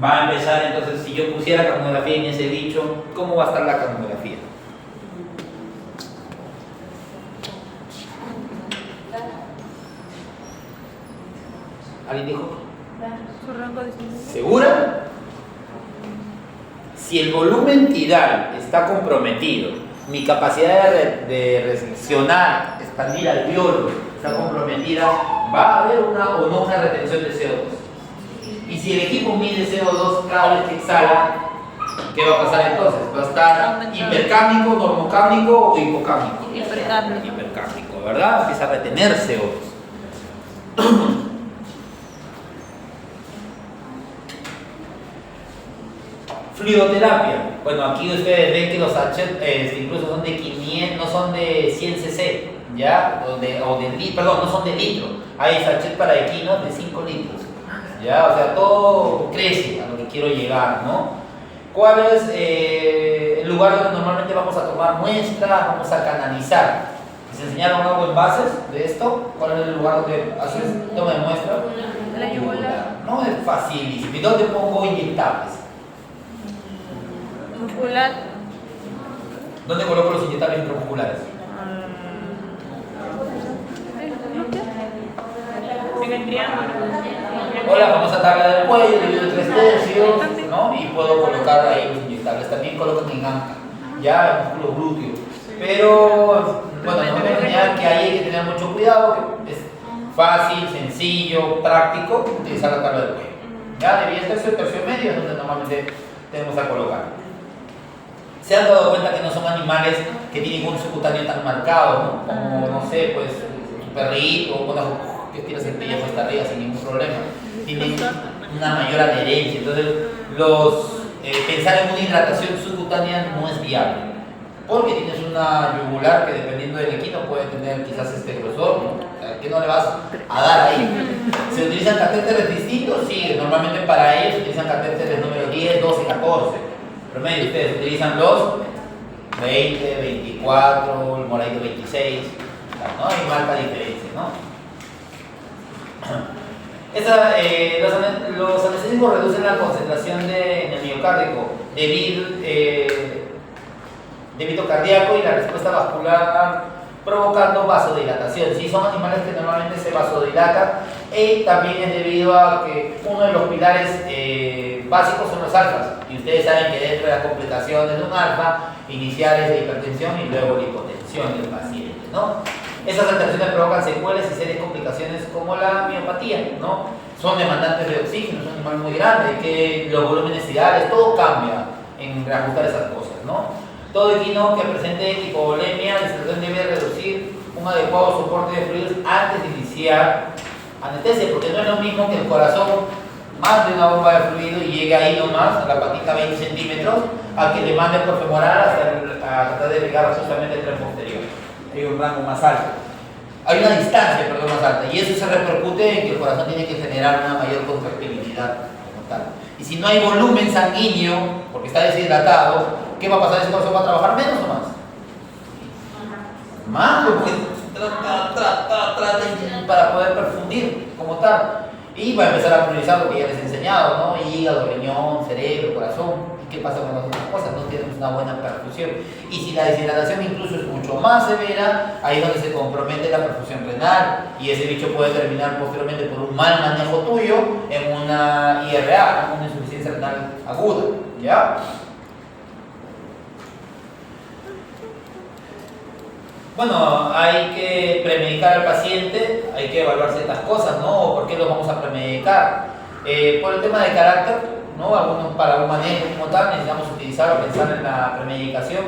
Va a empezar entonces, si yo pusiera capnografía en ese bicho, ¿cómo va a estar la capnografía? ¿Alguien dijo? Su rango disminuye. ¿Segura? Si el volumen tidal está comprometido, mi capacidad de recepcionar, expandir alveolo está comprometida, va a haber una o no una retención de CO2. Y si el equipo mide CO2 cada vez que exhala, ¿qué va a pasar entonces? ¿Va a estar hipercámico, normocámico o hipocámico? Hipercámico. Hipercámico, ¿verdad? Empieza a retener CO2. Fluidoterapia. Bueno, aquí ustedes ven que los sachets incluso son de 500, no son de 100 cc, ¿ya? Perdón, no son de litro. Hay sachets para equinos de 5 litros, ¿ya? O sea, todo crece a lo que quiero llegar, ¿no? ¿Cuál es el lugar donde normalmente vamos a tomar muestras, vamos a canalizar? ¿Les enseñaron algo en bases de esto? ¿Cuál es el lugar donde haces toma de muestra? La yugular. No, es facilísimo. ¿Y dónde pongo inyectables? Muscular. ¿Dónde coloco los inyectables intramusculares? En el triángulo. O la famosa tabla del cuello, dividido en 3 tercios, ¿no? Y puedo colocar ahí los inyectables. También colocan en anca, ya el músculo glúteo. Pero, bueno, no me enseñar que ahí hay que tener mucho cuidado, que es fácil, sencillo, práctico, utilizar la tabla del cuello. Ya, de 10 tercios, tercio medio es donde normalmente tenemos a colocar. Se han dado cuenta que no son animales que tienen un subcutáneo tan marcado, ¿no? Como, no sé, pues, un perrito, o que tiras el pellejo hasta arriba sin ningún problema. Tienen una mayor adherencia. Entonces, pensar en una hidratación subcutánea no es viable, porque tienes una yugular que dependiendo del equino puede tener quizás este grosor, ¿no? O sea, ¿qué no le vas a dar ahí? ¿Se utilizan catéteres distintos? Sí, normalmente para ellos se utilizan catéteres número 10, 12, 14. Promedio, ustedes utilizan los 20, 24, el moradito 26, ¿no? Hay marca diferencia, ¿no? Los anestésicos reducen la concentración en el miocárdico débito cardíaco y la respuesta vascular, provocando vasodilatación. Sí, son animales que normalmente se vasodilatan, y también es debido a que uno de los pilares básicos son los alfas, y ustedes saben que dentro de las complicaciones de un alfa, iniciales de hipertensión y luego la hipotensión del paciente, ¿no? Esas alteraciones provocan secuelas y serias complicaciones como la miopatía, ¿no? Son demandantes de oxígeno, son animales muy grandes, que los volúmenes ideales, todo cambia en reajustar esas cosas, ¿no? Todo equino que presente hipovolemia, el cirujano debe reducir un adecuado soporte de fluidos antes de iniciar anestesia, porque no es lo mismo que el corazón mande una bomba de fluido y llegue ahí nomás, a la patita 20 centímetros, a que le mande por femoral hasta tratar de llegar justamente el tren posterior. Hay un rango más alto. Hay una distancia, perdón, más alta, y eso se repercute en que el corazón tiene que generar una mayor contractibilidad como tal. Y si no hay volumen sanguíneo, porque está deshidratado, ¿qué va a pasar? ¿Ese corazón va a trabajar menos o más? Más, porque para poder perfundir como tal. Y va a empezar a priorizar lo que ya les he enseñado, ¿no? Hígado, riñón, cerebro, corazón. ¿Y qué pasa con las otras cosas? No tienes una buena perfusión. Y si la deshidratación incluso es mucho más severa, ahí es donde se compromete la perfusión renal. Y ese bicho puede terminar posteriormente por un mal manejo tuyo en una IRA, una insuficiencia renal aguda. ¿Ya? Bueno, hay que premedicar al paciente, hay que evaluar ciertas cosas, ¿no? ¿Por qué los vamos a premedicar? Por el tema de carácter, ¿no? Algunos para un manejo como tal necesitamos utilizar o pensar en la premedicación.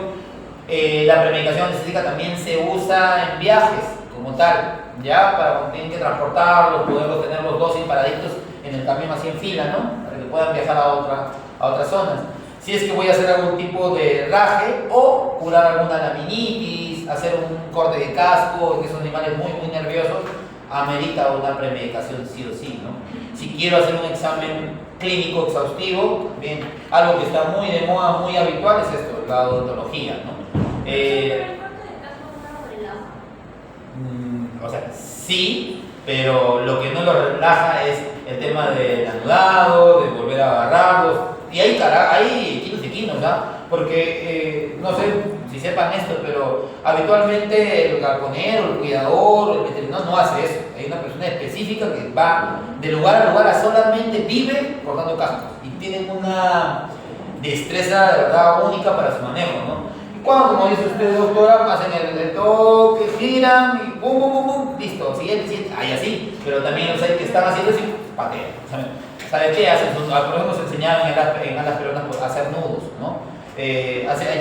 La premedicación anestésica también se usa en viajes como tal, ¿ya? Para cuando tienen que transportarlos, poderlos tener los dos paraditos en el camión así en fila, ¿no? Para que puedan viajar a otras zonas. Si es que voy a hacer algún tipo de raje o curar alguna laminitis, hacer un corte de casco, que son animales muy nerviosos, amerita una premedicación sí o sí, ¿no? Si quiero hacer un examen clínico exhaustivo, bien, algo que está muy de moda, muy habitual es esto, la odontología, ¿no? O sea, sí, pero lo que no lo relaja es el tema del anudado, de volver a agarrarlos, y hay kilos y kilos, ¿no? Porque, no sé si sepan esto, pero habitualmente el galponero, el cuidador, el veterinario no hace eso. Hay una persona específica que va de lugar a lugar a solamente vive cortando cascos y tienen una destreza de verdad única para su manejo, ¿no? Y cuando, como dice usted, doctora, hacen el toque, giran y bum, bum, bum, bum, listo, siguiente, hay así, pero también los hay que están haciendo así, patean. ¿Sabe qué hacen? Por ejemplo, nos enseñaban en alas peruanas a hacer nudos, ¿no?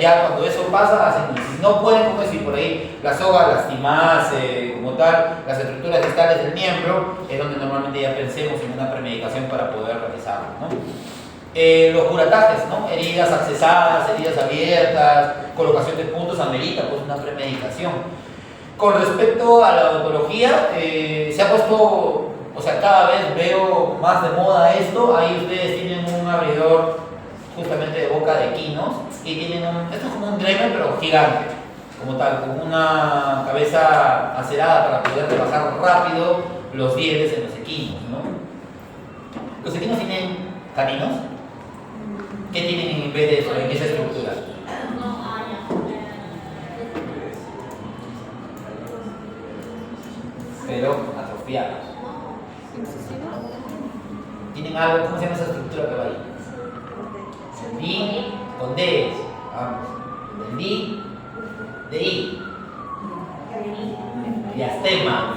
Ya cuando eso pasa, hacen, si no pueden, como decir, por ahí la soga lastimarse, como tal, las estructuras distales del miembro, es donde normalmente ya pensemos en una premedicación para poder realizarlo, ¿no? Los curatajes, ¿no? Heridas accesadas, heridas abiertas, colocación de puntos, amerita pues una premedicación. Con respecto a la odontología, se ha puesto, o sea, cada vez veo más de moda esto. Ahí ustedes tienen un abridor justamente de boca de equinos y tienen esto es como un Dremel pero gigante, como tal, con una cabeza acerada para poder rebajar rápido los dientes en los equinos, ¿no? ¿Los equinos tienen caninos? ¿Qué tienen en vez de eso, en esa estructura? Pero atrofiados. ¿Tienen algo? ¿Cómo se llama esa estructura que va ahí? D con D, vamos, D, de I, diastema.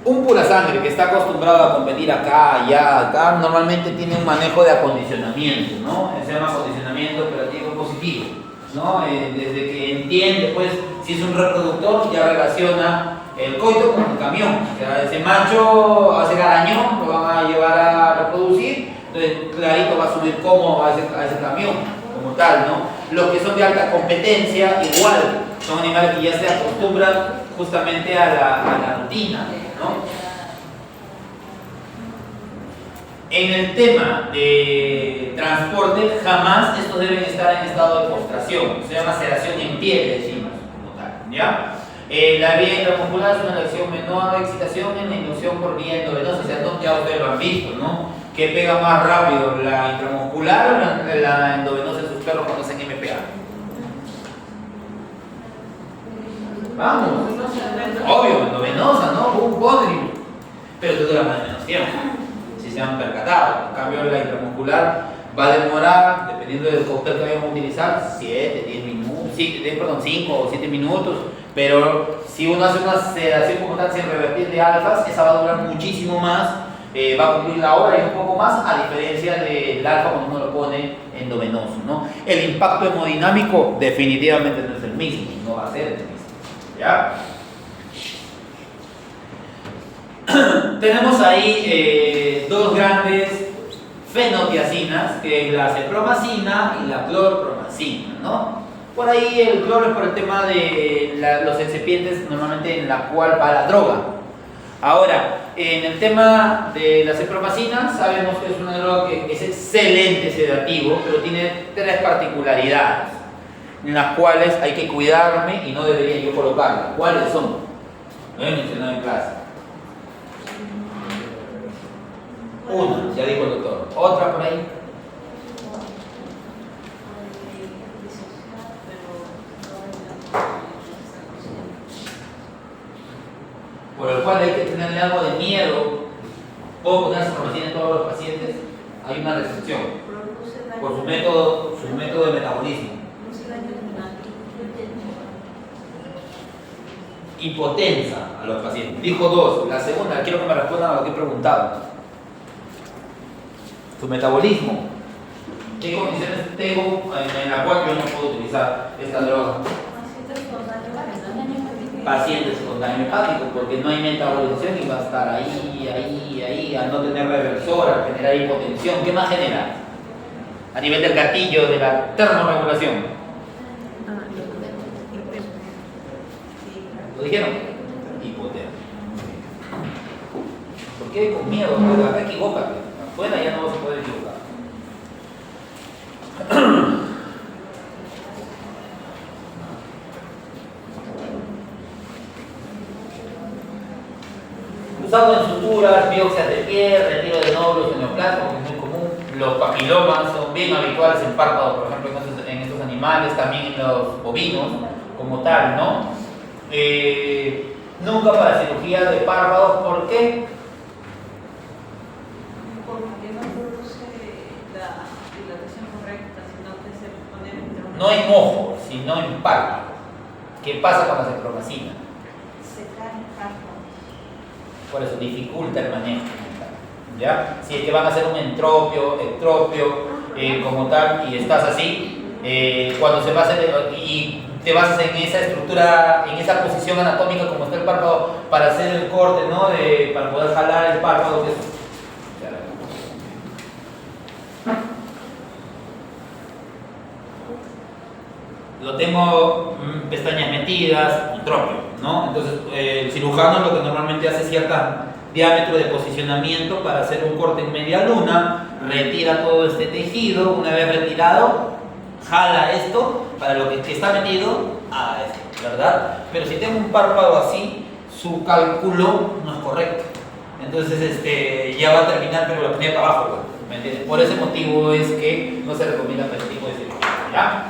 Un pura sangre que está acostumbrado a competir acá, allá, acá, normalmente tiene un manejo de acondicionamiento, ¿no? Se llama acondicionamiento operativo positivo, ¿no? Desde que entiende, pues, Si es un reproductor, ya relaciona el coito con el camión. O sea, ese macho hace garañón, lo van a llevar a reproducir, entonces clarito va a subir como a ese camión, como tal, ¿no? Los que son de alta competencia, igual, son animales que ya se acostumbran justamente a la rutina, ¿no? En el tema de transporte, jamás estos deben estar en estado de postración, se llama sedación en pie, le decimos, como tal, ¿ya? La vía intramuscular es una lesión menor de excitación en la inducción por vía endovenosa, o sea, ya ustedes lo han visto, ¿no? ¿Qué pega más rápido, la intramuscular o la endovenosa en sus perros cuando hacen MPA? Vamos, obvio, endovenosa, ¿no? Un podrio, pero esto dura más o menos tiempo. Si se han percatado. En cambio, la intramuscular va a demorar, dependiendo del cóctel que vayamos a utilizar, 7, 10 minutos, 5 o 7 minutos. Pero si uno hace una sedación como tal sin revertir de alfas, esa va a durar muchísimo más, va a cumplir la hora y un poco más, a diferencia del alfa cuando uno lo pone endovenoso, ¿no? El impacto hemodinámico definitivamente no es el mismo, no va a ser el mismo. ¿Ya? Tenemos ahí dos grandes fenotiacinas, que es la cepromacina y la clorpromacina, ¿no? Por ahí el cloro es por el tema de los excipientes normalmente en la cual va la droga. Ahora, en el tema de la cepromacina, sabemos que es una droga que es excelente sedativo, pero tiene tres particularidades, en las cuales hay que cuidarme y no debería yo colocarla. ¿Cuáles son? Lo he mencionado en clase. Una, ya dijo el doctor. Otra por ahí. Por el cual hay que tenerle algo de miedo. ¿Puedo poner cepromacina en todos los pacientes? Hay una restricción. Por su método de metabolismo. Hipotensa a los pacientes. Dijo dos. La segunda, quiero que me respondan a lo que he preguntado. Su metabolismo. ¿Qué condiciones tengo en la cual yo no puedo utilizar esta droga? Pacientes con daño hepático, porque no hay metabolización y va a estar ahí, al no tener reversor, al generar hipotensión. ¿Qué más genera? A nivel del gatillo, de la termorregulación. ¿Lo dijeron? Hipotermia. ¿Por qué con miedo? Acá equivócate. Afuera ya no se puede equivocar. Usado en suturas, biopsias de pie, retiro de nódulos en neoplasma, que es muy común. Los papilomas son bien habituales en párpados, por ejemplo, en estos animales, también en los bovinos, como tal, ¿no? Nunca para cirugía de párpados, ¿por qué? Porque no produce la dilatación correcta, sino que se pone No en ojo, sino en párpado. ¿Qué pasa con la cepromacina? Se caen párpados. Por eso dificulta el manejo, ¿ya? Si es que van a hacer un entropio, ectropio, como tal, y estás así, cuando se va a hacer, y te basas en esa estructura, en esa posición anatómica como está el párpado, para hacer el corte, ¿no? Para poder jalar el párpado, que es, lo tengo pestañas metidas, entropio, ¿no? Entonces el cirujano lo que normalmente hace es cierto diámetro de posicionamiento para hacer un corte en media luna, retira todo este tejido, una vez retirado, jala esto para lo que está metido, haga esto, ¿verdad? Pero si tengo un párpado así, su cálculo no es correcto. Entonces ya va a terminar, pero la ponía para abajo, ¿me entiendes? Por ese motivo es que no se recomienda para este tipo de cirugía, ¿ya?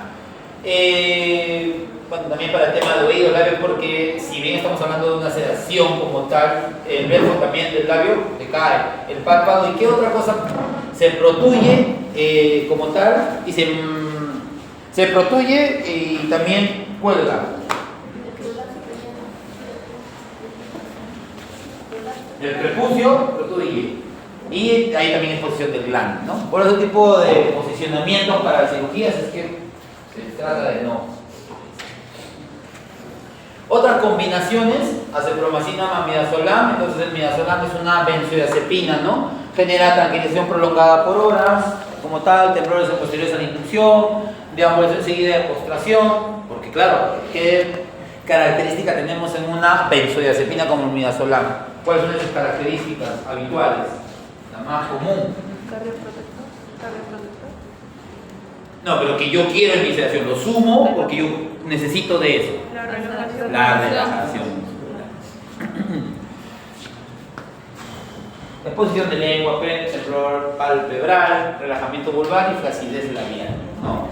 Bueno, también para el tema de oído, labio, porque si bien estamos hablando de una sedación como tal, el verso también del labio decae, el párpado, y qué otra cosa se protuye como tal, y se protuye y también cuelga. El prepucio protuye, y ahí también es posición del glande, ¿no? Por ese tipo de posicionamientos para cirugías es que se trata de no. Otras combinaciones, acepromacina más midazolam. Entonces el midazolam es una benzodiazepina, ¿no? Genera tranquilización prolongada por horas, como tal, temblores posteriores a la inducción, deambulación seguida de postración, porque claro, ¿qué característica tenemos en una benzodiazepina como el midazolam? ¿Cuáles son esas características habituales? La más común. Cardioprotector. No, pero que yo quiero en mi sedación, lo sumo porque yo necesito de eso. La relajación muscular. Exposición de lengua, temblor palpebral, relajamiento vulvar y flacidez labial, ¿no?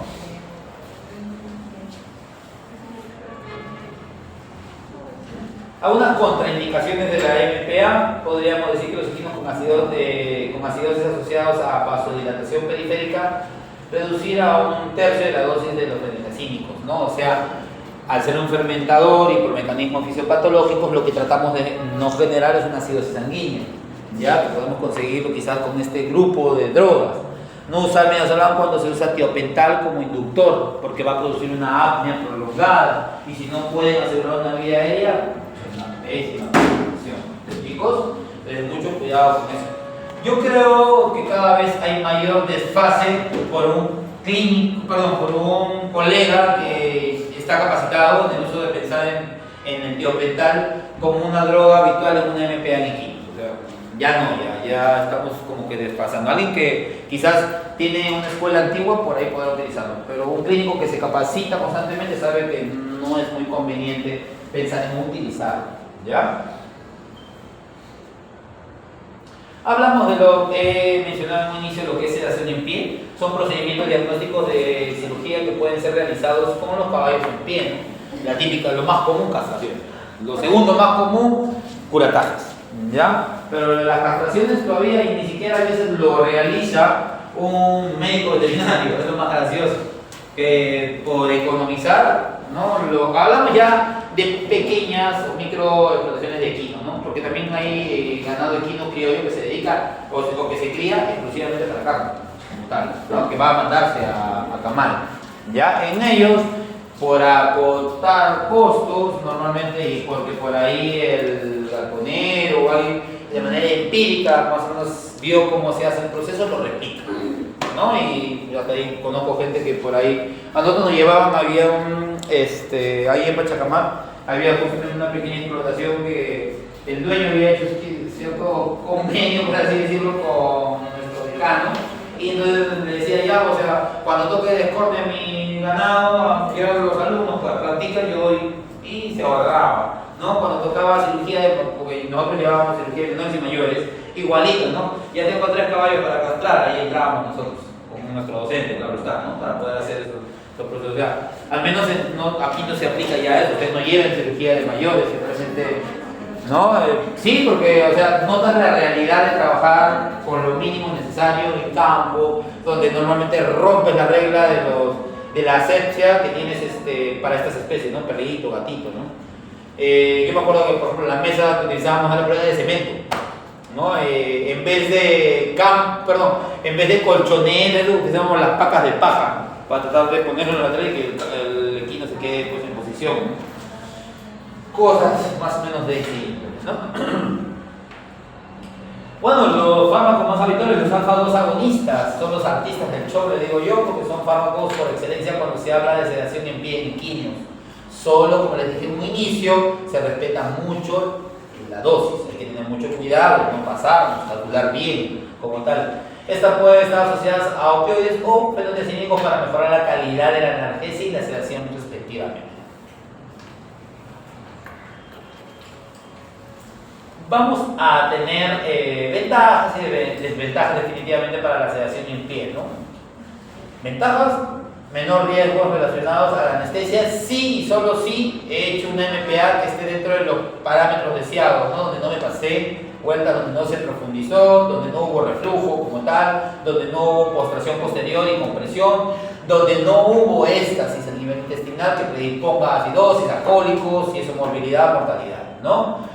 Algunas contraindicaciones de la MPA, podríamos decir que los equinos con acidosis asociados a vasodilatación periférica, reducir a 1/3 de la dosis de los venetacínicos, ¿no? O sea, al ser un fermentador y por mecanismos fisiopatológicos, lo que tratamos de no generar es una acidosis sanguínea, ya que podemos conseguirlo quizás con este grupo de drogas. No usar midazolam cuando se usa tiopental como inductor, porque va a producir una apnea prolongada, y si no pueden asegurar una vía aérea, es una pésima solución. Chicos, mucho cuidado con eso. Yo creo que cada vez hay mayor desfase por un colega que está capacitado en el uso de pensar en el tiopental como una droga habitual en una MPA en equinos. O sea, ya estamos como que desfasando. Alguien que quizás tiene una escuela antigua, por ahí podrá utilizarlo, pero un clínico que se capacita constantemente sabe que no es muy conveniente pensar en utilizarlo, ¿ya? Hablamos de lo que he mencionado en un inicio, lo que es sedación en pie. Son procedimientos diagnósticos de cirugía que pueden ser realizados con los caballos en pie, ¿no? La típica, lo más común, castración. Lo segundo más común, curatajes, ¿ya? Pero las castraciones todavía y ni siquiera a veces lo realiza un médico veterinario, es lo más gracioso, que por economizar, ¿no? Hablamos ya de pequeñas o micro explotaciones de equino, ¿no? Porque también hay ganado equino criollo que se dedica o que se cría exclusivamente para carne, como tal, ¿no? Que va a mandarse a camal. Ya en ellos, por aportar costos normalmente, y porque por ahí el galponero o alguien de manera empírica más o menos vio cómo se hace el proceso, lo repite, ¿no? Y yo hasta ahí conozco gente que por ahí, a nosotros nos llevaban, había ahí en Pachacamac, había justamente una pequeña explotación que el dueño había hecho cierto convenio, por así decirlo, con nuestro decano, y entonces le decía ya, o sea, cuando toque descorde a mi ganado, quiero los alumnos, pues practican, yo doy, y se ahorraba, ¿no? Cuando tocaba cirugía, porque nosotros llevábamos cirugía de menores y mayores, igualito, ¿no? Ya tengo 3 caballos para castrar, ahí entrábamos nosotros, con nuestro docente, claro está, ¿no? Para poder hacer estos procesos. Ya, al menos aquí no se aplica ya eso, ustedes no lleven cirugía de mayores, simplemente, ¿no? Sí, porque, o sea, notas la realidad de trabajar con lo mínimo necesario en campo, donde normalmente rompes la regla de la asepsia que tienes para estas especies, ¿no? Perrito, gatito, ¿no? Yo me acuerdo que, por ejemplo, la mesa que utilizábamos era la prueba de cemento, ¿no? En vez de colchonetas, utilizamos las pacas de paja para tratar de ponerlo en la tela y que el equino se quede pues, en posición, ¿no? Cosas más o menos de simples, ¿no? Bueno, los fármacos más habituales, los alfa-2 agonistas, son los artistas del show, le digo yo, porque son fármacos por excelencia cuando se habla de sedación en pie en equinos. Solo, como les dije en un inicio, se respeta mucho la dosis, hay que tener mucho cuidado, no pasarnos, calcular bien, como tal. Esta puede estar asociada a opioides o fenotesínicos para mejorar la calidad de la analgesia y la sedación respectivamente. Vamos a tener ventajas y desventajas definitivamente para la sedación en pie, ¿no? Ventajas: menor riesgos relacionados a la anestesia, sí y solo si he hecho una MPA que esté dentro de los parámetros deseados, ¿no? Donde no me pasé vuelta, donde no se profundizó, donde no hubo reflujo como tal, donde no hubo postración posterior y compresión, donde no hubo éstasis a nivel intestinal que predisponga a acidosis, a cólicos y eso, morbilidad, mortalidad, ¿no?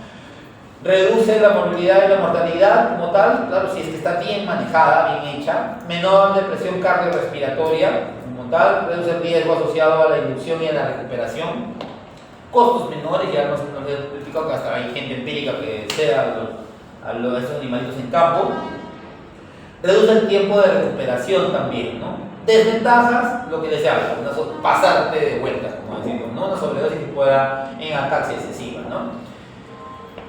Reduce la morbilidad y la mortalidad como tal, claro, si es que está bien manejada, bien hecha. Menor depresión cardiorrespiratoria como tal, reduce el riesgo asociado a la inducción y a la recuperación. costos menores, ya nos he explicado que hasta hay gente empírica que sea a estos animalitos en campo. Reduce el tiempo de recuperación también, ¿no? Desventajas, lo que les hablo, pasarte de vuelta, como decimos, ¿no? Una sobredosis que pueda en ataxia excesiva, ¿no?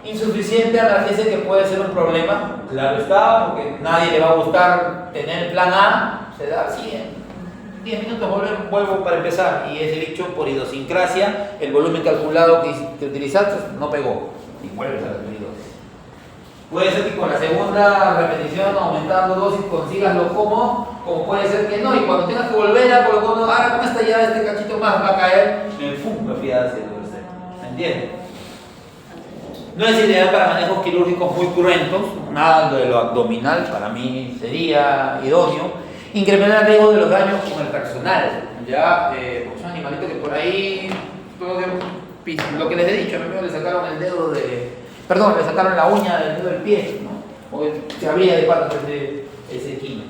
Insuficiente analgesia, que puede ser un problema, claro está, porque nadie le va a gustar tener el plan A, se da así en 10 minutos, vuelvo para empezar, y ese bicho por idiosincrasia, el volumen calculado que utilizaste no pegó, y vuelves a repetir dosis. Puede ser que con la segunda repetición, aumentando dosis, consigas lo como puede ser que no, y cuando tengas que volver a colocar, ahora con esta ya este cachito más va a caer, me fui a hacer, ¿me entiendes? No es ideal para manejos quirúrgicos muy cruentos, nada de lo abdominal para mí sería idóneo. Incrementar el riesgo de los daños con el traccional, ya, porque son animalitos que por ahí, lo que les he dicho, a mi amigo le sacaron el dedo le sacaron la uña del dedo del pie, ¿no? O se abría de patas ese equino.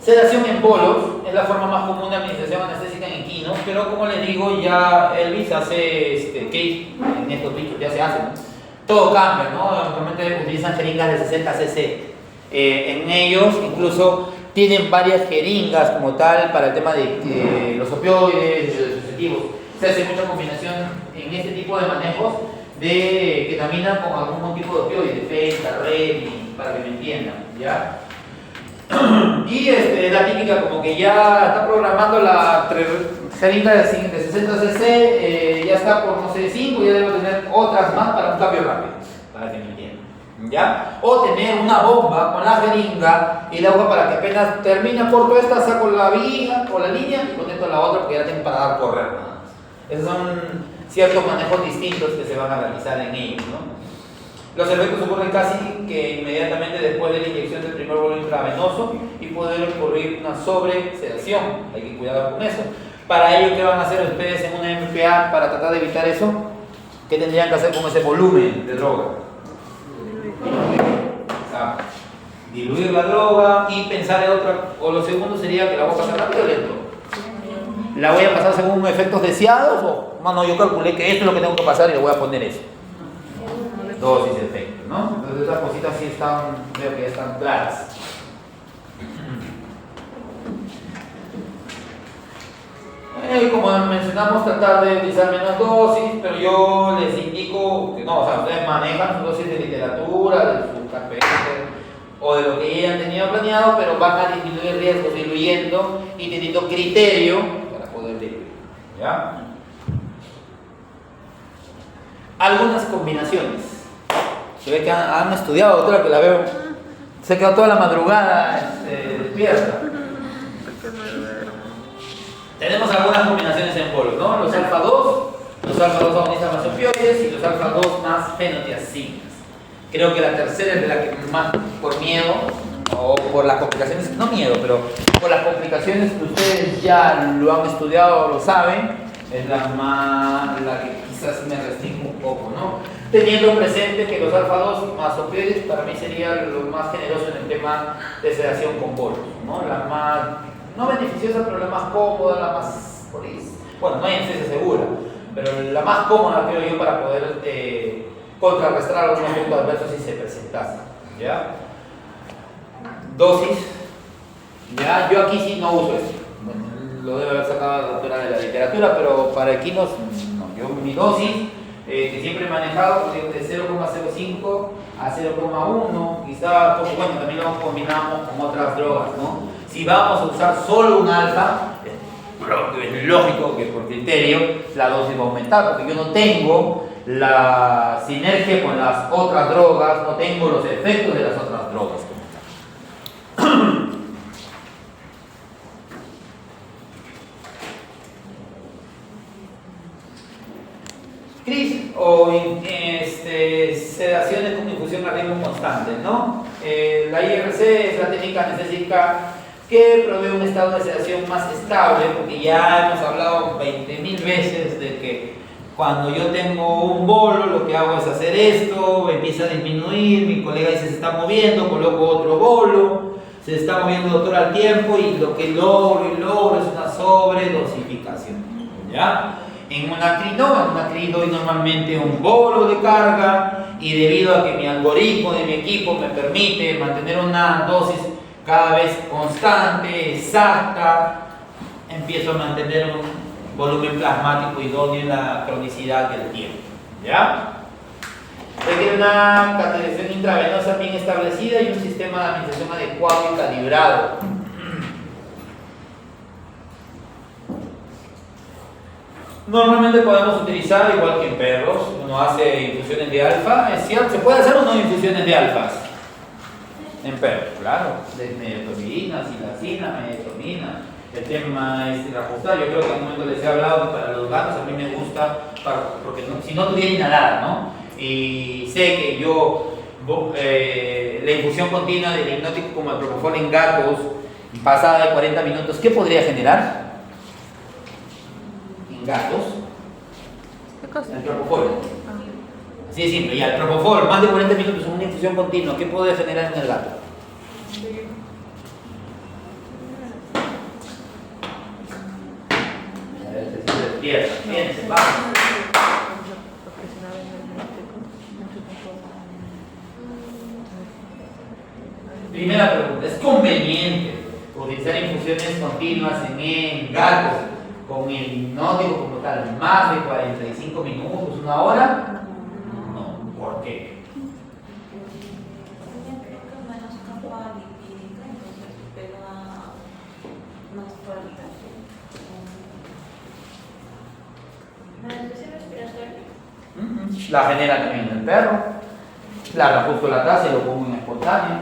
Sedación en bolos es la forma más común de administración anestésica en equinos, pero como les digo, ya Elvis hace case en estos bichos, ya se hace, ¿no? Todo cambia, ¿no? Normalmente utilizan jeringas de 60 cc. En ellos incluso tienen varias jeringas como tal para el tema de los opioides y los dispositivos. Se hace mucha combinación en este tipo de manejos de ketamina con algún tipo de opioide, fenta, Revy, para que me entiendan, ¿ya? Y la típica, como que ya está programando la jeringa de 60 cc, ya está por no sé 5, ya debe tener otras más para un cambio rápido, para que me entiendan, ¿ya? O tener una bomba con la jeringa y el agua para que apenas termina por toda esta, saco la vía o la línea y conecto la otra porque ya tengo para dar correr nada más. Esos son ciertos manejos distintos que se van a realizar en ellos, ¿no? Los efectos ocurren casi que inmediatamente después de la inyección del primer bolo intravenoso y puede ocurrir una sobresedación. Hay que cuidar con eso. Para ello, ¿qué van a hacer ustedes en una MPA para tratar de evitar eso? ¿Qué tendrían que hacer con ese volumen de droga? Exacto. Diluir la droga y pensar en otra. O lo segundo sería que la voy a pasar rápido o lento. ¿La voy a pasar según efectos deseados? O, no, yo calculé que esto es lo que tengo que pasar y le voy a poner eso. Dosis y efectos, ¿no? Entonces esas cositas sí están, creo que ya están claras. Como mencionamos, tratar de utilizar menos dosis, pero yo les indico que no, o sea, ustedes manejan sus dosis de literatura, de su carpeta o de lo que ya hayan tenido planeado, pero van a disminuir riesgos diluyendo y teniendo criterio para poder diluir, ¿ya? Algunas combinaciones. Se ve que han estudiado, otra que la veo, se quedó toda la madrugada despierta. Tenemos algunas combinaciones en bolos, ¿no? Los alfa-2 agonistas más opioides y los alfa-2 más fenotiacinas. Creo que la tercera es de la que más, por miedo o por las complicaciones, no miedo, pero por las complicaciones que ustedes ya lo han estudiado o lo saben, es la que quizás me restringe un poco, ¿no? Teniendo presente que los alfa-2 más opioides para mí sería lo más generoso en el tema de sedación con bolos, ¿no? La más, no beneficiosa, pero la más cómoda, la más, bueno, no hay anestesia segura, pero la más cómoda creo yo para poder contrarrestar algún efecto adverso si se presentase, ¿ya? Dosis, ¿ya? Yo aquí sí no uso esto, bueno, lo debe haber sacado la doctora de la literatura, pero para equinos, no, yo mi dosis que siempre he manejado de 0,05 a 0,1, quizá, porque bueno, también lo combinamos con otras drogas, ¿no? Si vamos a usar solo un alfa, es lógico que por criterio la dosis va a aumentar, porque yo no tengo la sinergia con las otras drogas, no tengo los efectos de las otras drogas. Crisis o sedaciones con infusión a ritmo constante, ¿no? La IRC es la técnica anestésica que provee un estado de sedación más estable, porque ya hemos hablado 20.000 veces de que cuando yo tengo un bolo, lo que hago es hacer esto, empieza a disminuir, mi colega dice se está moviendo, coloco otro bolo, se está moviendo doctor al tiempo y lo que logro es una sobredosificación. ¿Ya? En una CRI no, en una CRI doy normalmente un bolo de carga y debido a que mi algoritmo de mi equipo me permite mantener una dosis cada vez constante, exacta, empiezo a mantener un volumen plasmático idóneo en la cronicidad del tiempo. ¿Ya? Requiere una cateterización intravenosa bien establecida y un sistema de administración adecuado y calibrado. Normalmente podemos utilizar, igual que en perros, uno hace infusiones de alfa, es cierto, ¿se puede hacer o no infusiones de alfas? En perros, claro, de medetomidina, silacina, medetomina. El tema es reajustar, yo creo que en un momento les he hablado que para los gatos a mí me gusta, porque si no tuviera inhalada, ¿no? Y sé que yo, la infusión continua del hipnótico como el propofol en gatos, pasada de 40 minutos, ¿qué podría generar? Gatos, ¿Qué cosa? el propofol. Así de simple, ya, el propofol, más de 40 minutos en una infusión continua, ¿qué puede generar en el gato? A ver, se despierta, piense, vamos. Primera pregunta, ¿es conveniente utilizar infusiones continuas en gatos con el hipnótico como tal, más de 45 minutos, una hora? No, ¿por qué? Creo que es menos capa lipídica, entonces pega más fuerte. ¿Anestesia respiratoria? La genera también el perro, la reajusto la taza y lo pongo en espontánea.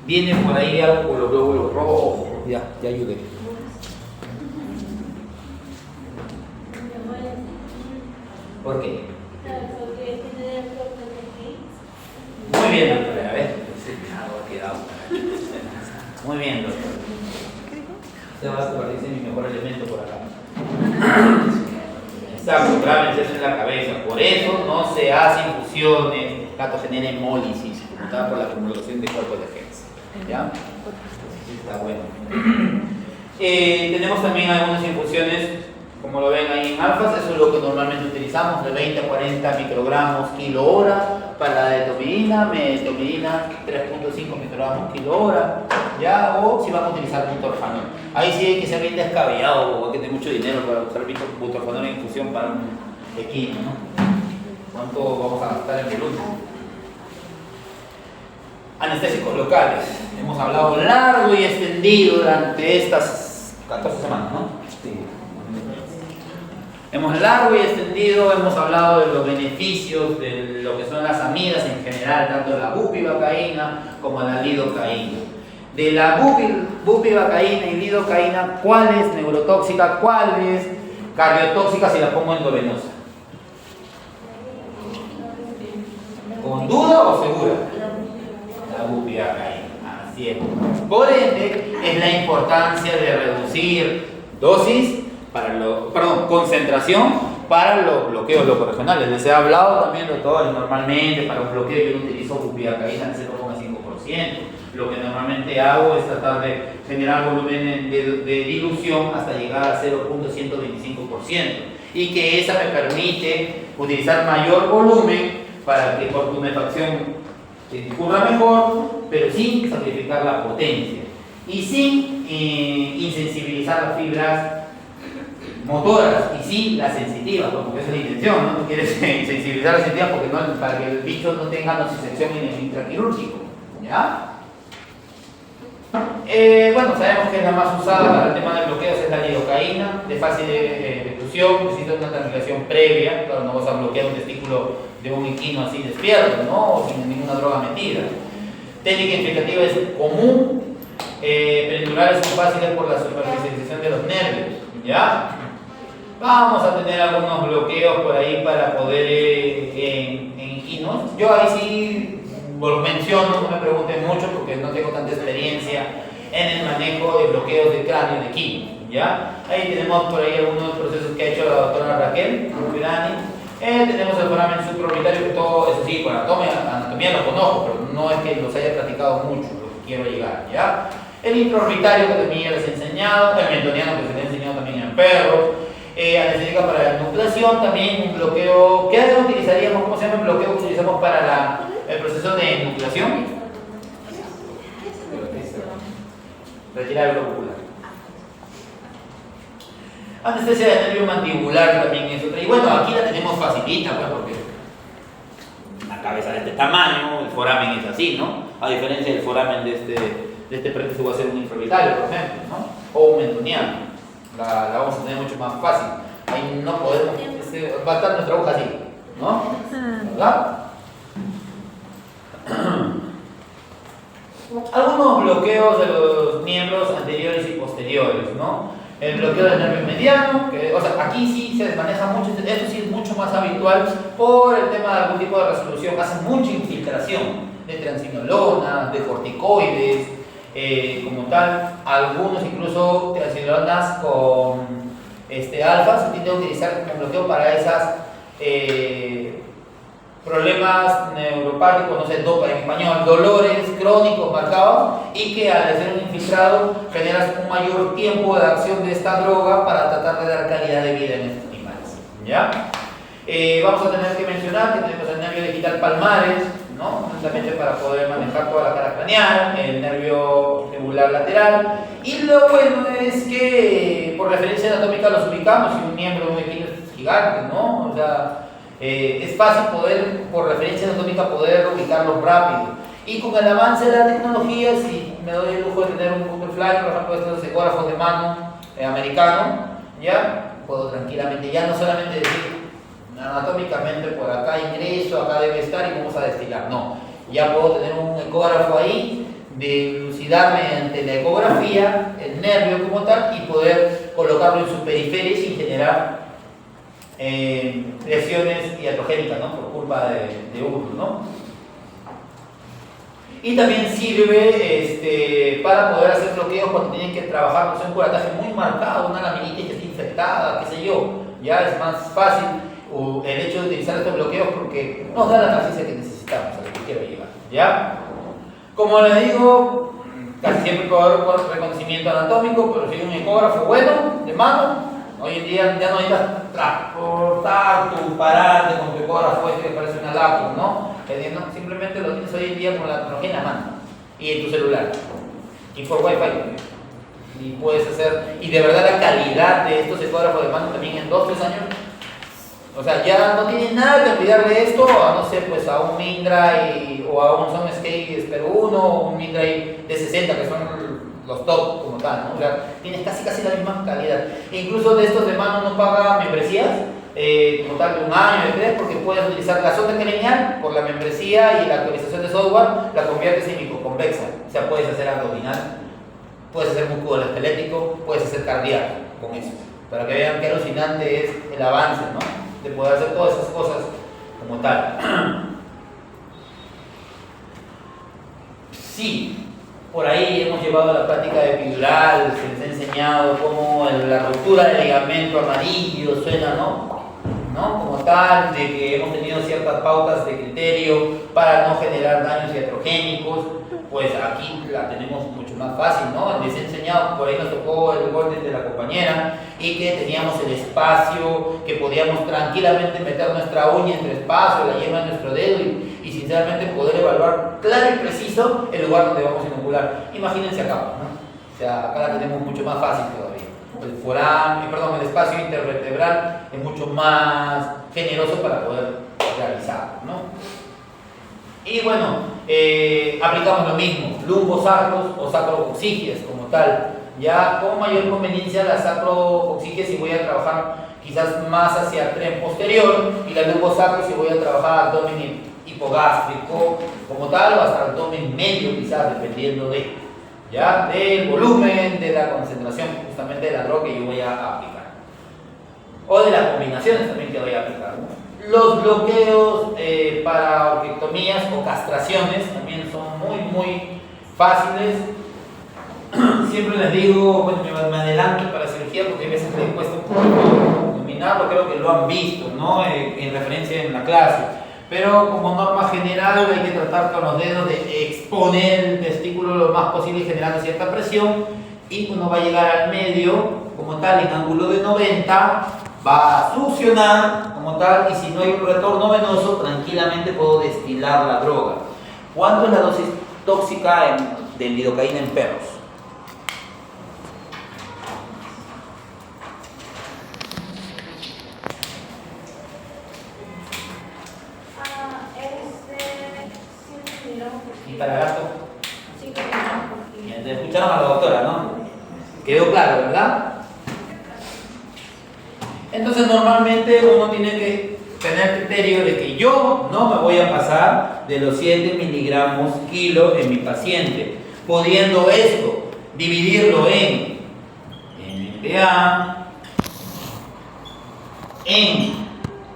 Viene por ahí algo con los glóbulos rojos. Ya ayudé. ¿Por qué? Muy bien, doctora. A ver, muy bien, doctor. Usted va a convertirse en mi mejor elemento por acá. Exacto, grábense eso en la cabeza. Por eso no se hace infusiones. El gato genera hemólisis, por la acumulación de cuerpos de defensa. ¿Ya? Sí, está bueno. Tenemos también algunas infusiones, como lo ven ahí en alfas, eso es lo que normalmente utilizamos, de 20 a 40 microgramos kilo hora para la etomidina, medetomidina 3.5 microgramos kilo hora, ¿ya? O si van a utilizar butorfanol. Ahí sí hay que ser bien descabellado o hay que tener mucho dinero para usar butorfanol en infusión para un equino, ¿no? ¿Cuánto vamos a gastar en volumen? Anestésicos locales. Hemos hablado largo y extendido durante estas 14 semanas, ¿no? Sí. Hemos largo y extendido, hemos hablado de los beneficios de lo que son las amidas en general, tanto la bupivacaína como la lidocaína. De la bupivacaína y lidocaína, ¿cuál es neurotóxica? ¿Cuál es cardiotóxica si la pongo endovenosa? ¿Con duda o segura? La bupivacaína, así es. Por ende, es la importancia de reducir dosis concentración para los bloqueos locorregionales. Les he hablado también, doctores, normalmente para un bloqueo yo no utilizo bupivacaína al 0,5%. Lo que normalmente hago es tratar de generar volumen de dilución hasta llegar a 0.125% y que esa me permite utilizar mayor volumen para que por tumefacción discurra mejor, pero sin sacrificar la potencia y sin insensibilizar las fibras motoras y sí las sensitivas, porque esa es la intención, ¿no? Tú quieres sensibilizar las sensitivas porque no, para que el bicho no tenga nocicepción en el intraquirúrgico, ¿ya? Bueno, sabemos que es la más usada para el tema de bloqueos, es la lidocaína, de fácil ejecución, necesita una tranquilación previa, claro, no vas a bloquear un testículo de un equino así despierto, ¿no? O sin ninguna droga metida. Técnica infiltrativa es común, pendulares son fáciles por la superficialización de los nervios, ¿ya? Vamos a tener algunos bloqueos por ahí para poder en equinos. Yo ahí sí lo menciono, no me pregunten mucho porque no tengo tanta experiencia en el manejo de bloqueos de cráneo de equino, ¿ya? Ahí tenemos por ahí algunos procesos que ha hecho la doctora Raquel Rubirani. Tenemos el foramen supraorbitario, que todo, eso sí, con anatomía lo conozco, pero no es que los haya practicado mucho, lo que quiero llegar, ¿ya? El intraorbitario, que también ya les he enseñado, el mentoniano, que se les he enseñado también en perros, anestésica para la enucleación, también un bloqueo, ¿qué utilizaríamos? ¿Cómo se llama el bloqueo que utilizamos para el proceso de enucleación? Retirar el globo ocular. Anestesia del nervio mandibular también es otra. Y bueno, aquí la tenemos facilita, pues, porque una cabeza de este tamaño, el foramen es así, ¿no? A diferencia del foramen de este prepucio va a ser un intraorbitario, por ejemplo, ¿no? O un mentoniano. La vamos a tener mucho más fácil. Ahí no podemos, va a estar nuestra aguja así, ¿no? ¿Verdad? Algunos bloqueos de los miembros anteriores y posteriores, ¿no? El bloqueo del nervio mediano, que, o sea, aquí sí se desmaneja mucho, esto sí es mucho más habitual por el tema de algún tipo de resolución, hace mucha infiltración de transinolonas, de corticoides, como tal, algunos incluso transinolonas con alfa se tiende a utilizar como bloqueo para esas problemas neuropáticos, no sé, DOPA en español, dolores crónicos marcados, y que al ser un infiltrado generas un mayor tiempo de acción de esta droga para tratar de dar calidad de vida en estos animales, ¿ya? Vamos a tener que mencionar que tenemos el nervio digital palmares, ¿no? Justamente para poder manejar toda la cara craneal, el nervio regular lateral, y lo bueno es que por referencia anatómica los ubicamos, y un miembro de un equino es gigante, ¿no? O sea, es fácil poder, por referencia anatómica, poder ubicarlos rápido. Y con el avance de la tecnología, si me doy el lujo de tener un Google Fly, por ejemplo, estos ecógrafos de mano americano, ya puedo tranquilamente, ya no solamente decir anatómicamente por acá ingreso, acá debe estar y vamos a destilar. No, ya puedo tener un ecógrafo ahí, dilucidar mediante la ecografía el nervio como tal y poder colocarlo en su periferia sin generar lesiones iatrogénicas, ¿no? Por culpa de uno, ¿no? Y también sirve para poder hacer bloqueos cuando tienen que trabajar con un curataje muy marcado, una laminitis que está infectada, qué sé yo. Ya es más fácil el hecho de utilizar estos bloqueos porque nos da la anestesia que necesitamos, a lo que quiero llegar, ¿ya? Como les digo, casi siempre por reconocimiento anatómico, pero si un ecógrafo bueno, de mano. Hoy en día ya no necesitas transportar tu parante con tu ecógrafo que parece una laptop, ¿no? Simplemente lo tienes hoy en día con la tecnología en la mano y en tu celular y por Wi-Fi. Y puedes hacer, y de verdad la calidad de estos ecógrafos de mano también en 2-3 años, o sea, ya no tiene nada que envidiarle esto a, no sé, pues a un Mindray o a un Sonoscape Espero 1 o un Mindray de 60 que son los top como tal, ¿no? O sea, tienes casi la misma calidad. E incluso de estos de mano no paga membresías, como tal de un año, de 3, porque puedes utilizar la sonda craneal por la membresía y la actualización de software, la conviertes en hipoconvexa. O sea, puedes hacer abdominal, puedes hacer musculoesquelético, puedes hacer cardíaco con eso. Para que vean qué alucinante es el avance, ¿no? De poder hacer todas esas cosas como tal. Sí. Por ahí hemos llevado la práctica epidural, se les ha enseñado cómo la ruptura del ligamento amarillo suena, ¿no? Como tal, de que hemos tenido ciertas pautas de criterio para no generar daños iatrogénicos, pues aquí la tenemos mucho más fácil, ¿no? Les he enseñado, por ahí nos tocó el golpe de la compañera y que teníamos el espacio, que podíamos tranquilamente meter nuestra uña entre espacio, la yema de nuestro dedo y sinceramente poder evaluar claro y preciso el lugar donde vamos a inocular. Imagínense acá, ¿no? O sea, acá la tenemos mucho más fácil todavía. El espacio intervertebral es mucho más generoso para poder realizarlo, ¿no? Y bueno, aplicamos lo mismo, lumbosacros o sacrocoxigias como tal. Ya con mayor conveniencia la sacrocoxigia si voy a trabajar quizás más hacia tren posterior y la lumbosacro si voy a trabajar abdomen hipogástrico como tal o hasta abdomen medio quizás dependiendo del volumen, de la concentración justamente de la droga que yo voy a aplicar o de las combinaciones también que voy a aplicar, ¿no? Los bloqueos para orquiectomías o castraciones también son muy fáciles. Siempre les digo, bueno, me adelanto para cirugía corregía porque a veces le cuesta un poco dominarlo, creo que lo han visto, ¿no? En referencia en la clase. Pero como norma general hay que tratar con los dedos de exponer el testículo lo más posible generando cierta presión, y uno va a llegar al medio como tal en ángulo de 90, va a succionar como tal, y si no hay un retorno venoso tranquilamente puedo destilar la droga. ¿Cuánto es la dosis tóxica de lidocaína en perros? ¿Y para gato? Te escucharon a la doctora, ¿no? Quedó claro, ¿verdad? Entonces normalmente uno tiene que tener criterio de que yo no me voy a pasar de los 7 miligramos kilo en mi paciente, pudiendo esto dividirlo en MPA, en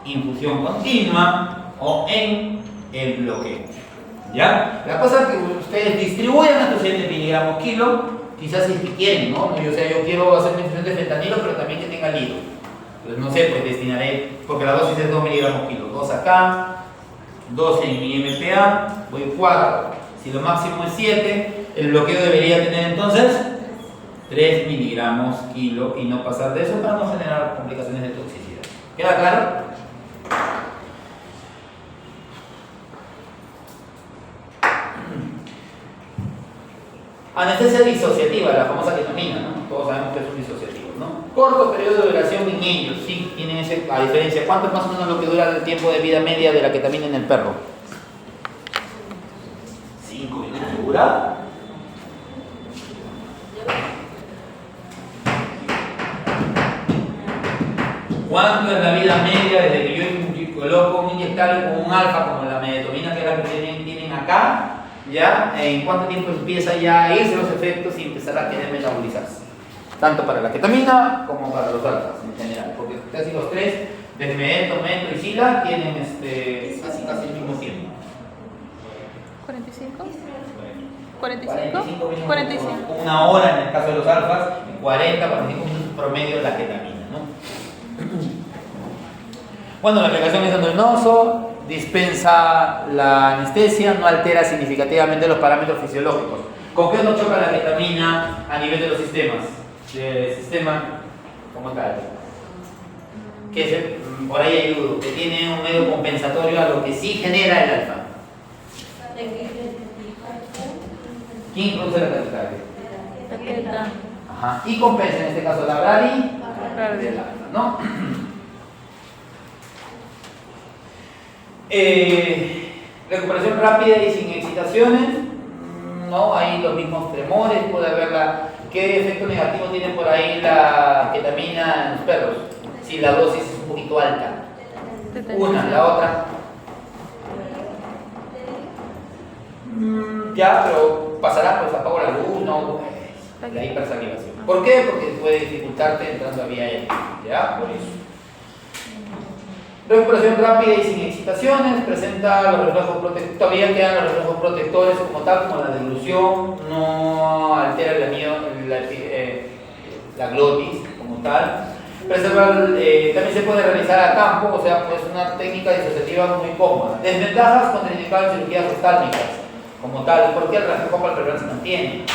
infusión continua o en el bloqueo. ¿Ya? La cosa es que ustedes distribuyan estos 7 miligramos kilo, quizás si es que quieren, ¿no? O sea, yo quiero hacer una infusión de fentanilo, pero también que tenga lido. Entonces, no sé, pues destinaré, porque la dosis es 2 miligramos kilo, 2 acá, 2 en mi MPA, voy 4. Si lo máximo es 7, el bloqueo debería tener entonces 3 miligramos kilo y no pasar de eso para no generar complicaciones de toxicidad. ¿Queda claro? Anestesia disociativa, la famosa ketamina, ¿no? Todos sabemos que es un disociativo, ¿no? Corto periodo de duración en niños, sí, tienen a diferencia. ¿Cuánto es más o menos lo que dura el tiempo de vida media de la ketamina en el perro? 5 minutos, ¿segura? ¿Cuánto es la vida media desde que yo coloco un inyectable con un alfa como la medetomina, que es la que tienen acá? ¿Ya? ¿En cuánto tiempo empieza ya a irse los efectos y empezar a querer metabolizarse? Tanto para la ketamina como para los alfas en general, porque casi los tres, desmedento, metro y sila, tienen casi el mismo tiempo. 45. 45 minutos, 45. Una hora en el caso de los alfas, y 45 minutos promedio la ketamina, ¿no? Bueno, la aplicación es endovenoso, dispensa la anestesia, no altera significativamente los parámetros fisiológicos. ¿Con qué nos choca la ketamina a nivel de los sistemas? Del sistema como tal. Que por ahí hay dudo, que tiene un medio compensatorio a lo que sí genera el alfa. ¿Quién produce la taquicardia? Ajá. Y compensa en este caso la bradi del alfa, ¿no? Recuperación rápida y sin excitaciones, no hay los mismos tremores, puede haberla. ¿Qué efecto negativo tiene por ahí la ketamina en los perros? Si la dosis es un poquito alta. Una, la otra. Ya, pero pasará, pues apago la luz, no, la hipersalivación. ¿Por qué? Porque puede dificultarte entrando a vía aérea, ya, por eso. Recuperación rápida y sin excitaciones, presenta los reflejos protectores, todavía quedan los reflejos protectores como tal, como la deglución, no altera la glotis como tal. Preserva, también se puede realizar a campo, o sea, pues una técnica disociativa muy cómoda. Desventajas contraindicadas en cirugías oftálmicas como tal, porque el reflejo palpebral se mantiene.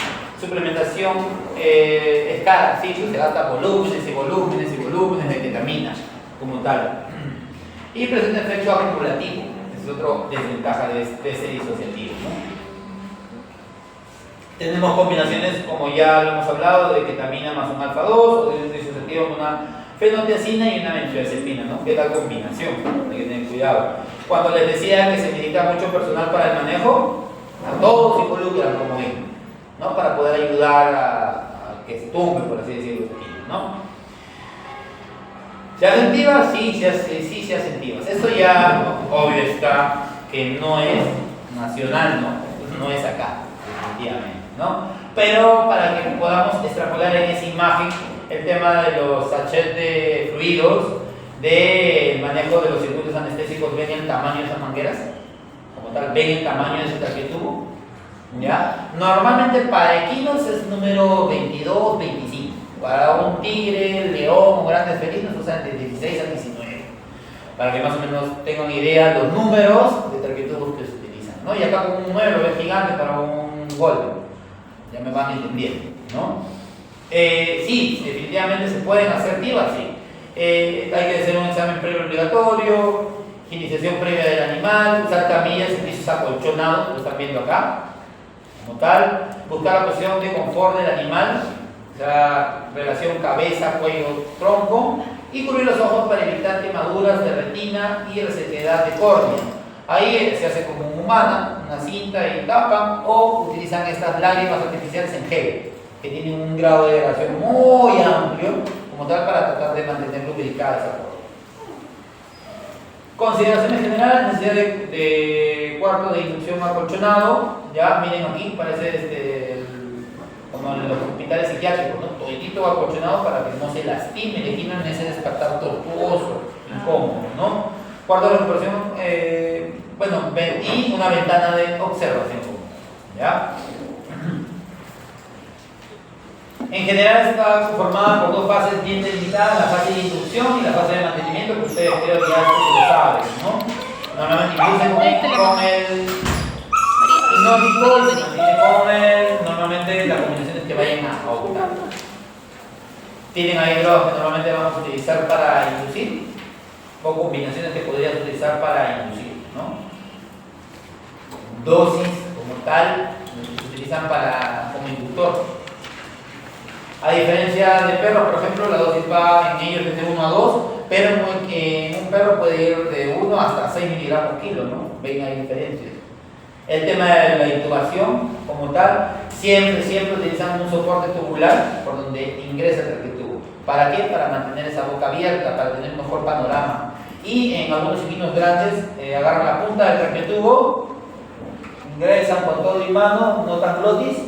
Suplementación es cara, sí, se gasta volúmenes y volúmenes y volúmenes de ketamina como tal. Y presenta efecto acumulativo, es otra desventaja de ese disociativo, ¿no? Tenemos combinaciones, como ya lo hemos hablado, de ketamina más un alfa 2, o de un disociativo con una fenotiazina y una benzodiazepina, ¿no? ¿Qué tal combinación? Hay que tener cuidado. Cuando les decía que se necesita mucho personal para el manejo, a todos se involucran como él, ¿no? Para poder ayudar a que se tumbe, por así decirlo, ¿no? ¿Se hacen tibas? Sí, se hacen tibas. Esto ya obvio está que no es nacional, no es acá, definitivamente, ¿no? Pero para que podamos extrapolar en esa imagen el tema de los sachets de fluidos, del manejo de los circuitos anestésicos, ven el tamaño de esas mangueras, como tal, ven el tamaño de ese traquetubo, ¿ya? Normalmente para equinos es número 22, 25. Para un tigre, león o grandes felinos usan de 16 a 19. Para que más o menos tengan idea los números de traquetubos que se utilizan, ¿no? Y acá con un 9 lo ven gigante para un golpe. Ya me van entendiendo, ¿no? Sí, definitivamente se pueden hacer divas, sí. Hay que hacer un examen previo obligatorio, iniciación previa del animal, usar camillas y pisos acolchonados, lo están viendo acá, como tal, buscar la posición de confort del animal, o sea, relación cabeza, cuello, tronco, y cubrir los ojos para evitar quemaduras de retina y resequedad de córnea. Ahí se hace como un humana, una cinta y tapan, o utilizan estas lágrimas artificiales en gel, que tienen un grado de degradación muy amplio, como tal, para tratar de mantener lubricada esa córnea. Consideraciones generales, necesidad de cuarto de inducción acolchonado. Ya miren aquí, parece como en los hospitales psiquiátricos, ¿no? Toditito acolchonado para que no se lastime, le quitan ese despertar tortuoso, incómodo, ¿no? Cuarto de recuperación, y una ventana de observación, ¿ya? En general está conformada por dos fases bien delimitadas, la fase de inducción y la fase de mantenimiento, que ustedes creo que ya lo saben, ¿no? Normalmente inducen con el hipnótico, se mantiene con el, normalmente las combinaciones que vayan a optar. Tienen ahí drogas que normalmente vamos a utilizar para inducir, o combinaciones que podrías utilizar para inducir, ¿no? Dosis como tal, se utilizan como inductor. A diferencia de perros, por ejemplo, la dosis va en ellos desde 1 a 2, pero en un perro puede ir de 1 hasta 6 miligramos kilo, ¿no? Ven, hay diferencias. El tema de la intubación, como tal, siempre utilizamos un soporte tubular por donde ingresa el traquetubo. ¿Para qué? Para mantener esa boca abierta, para tener un mejor panorama. Y en algunos chiquitos grandes, agarran la punta del traquetubo, ingresan con todo y mano, notan glotis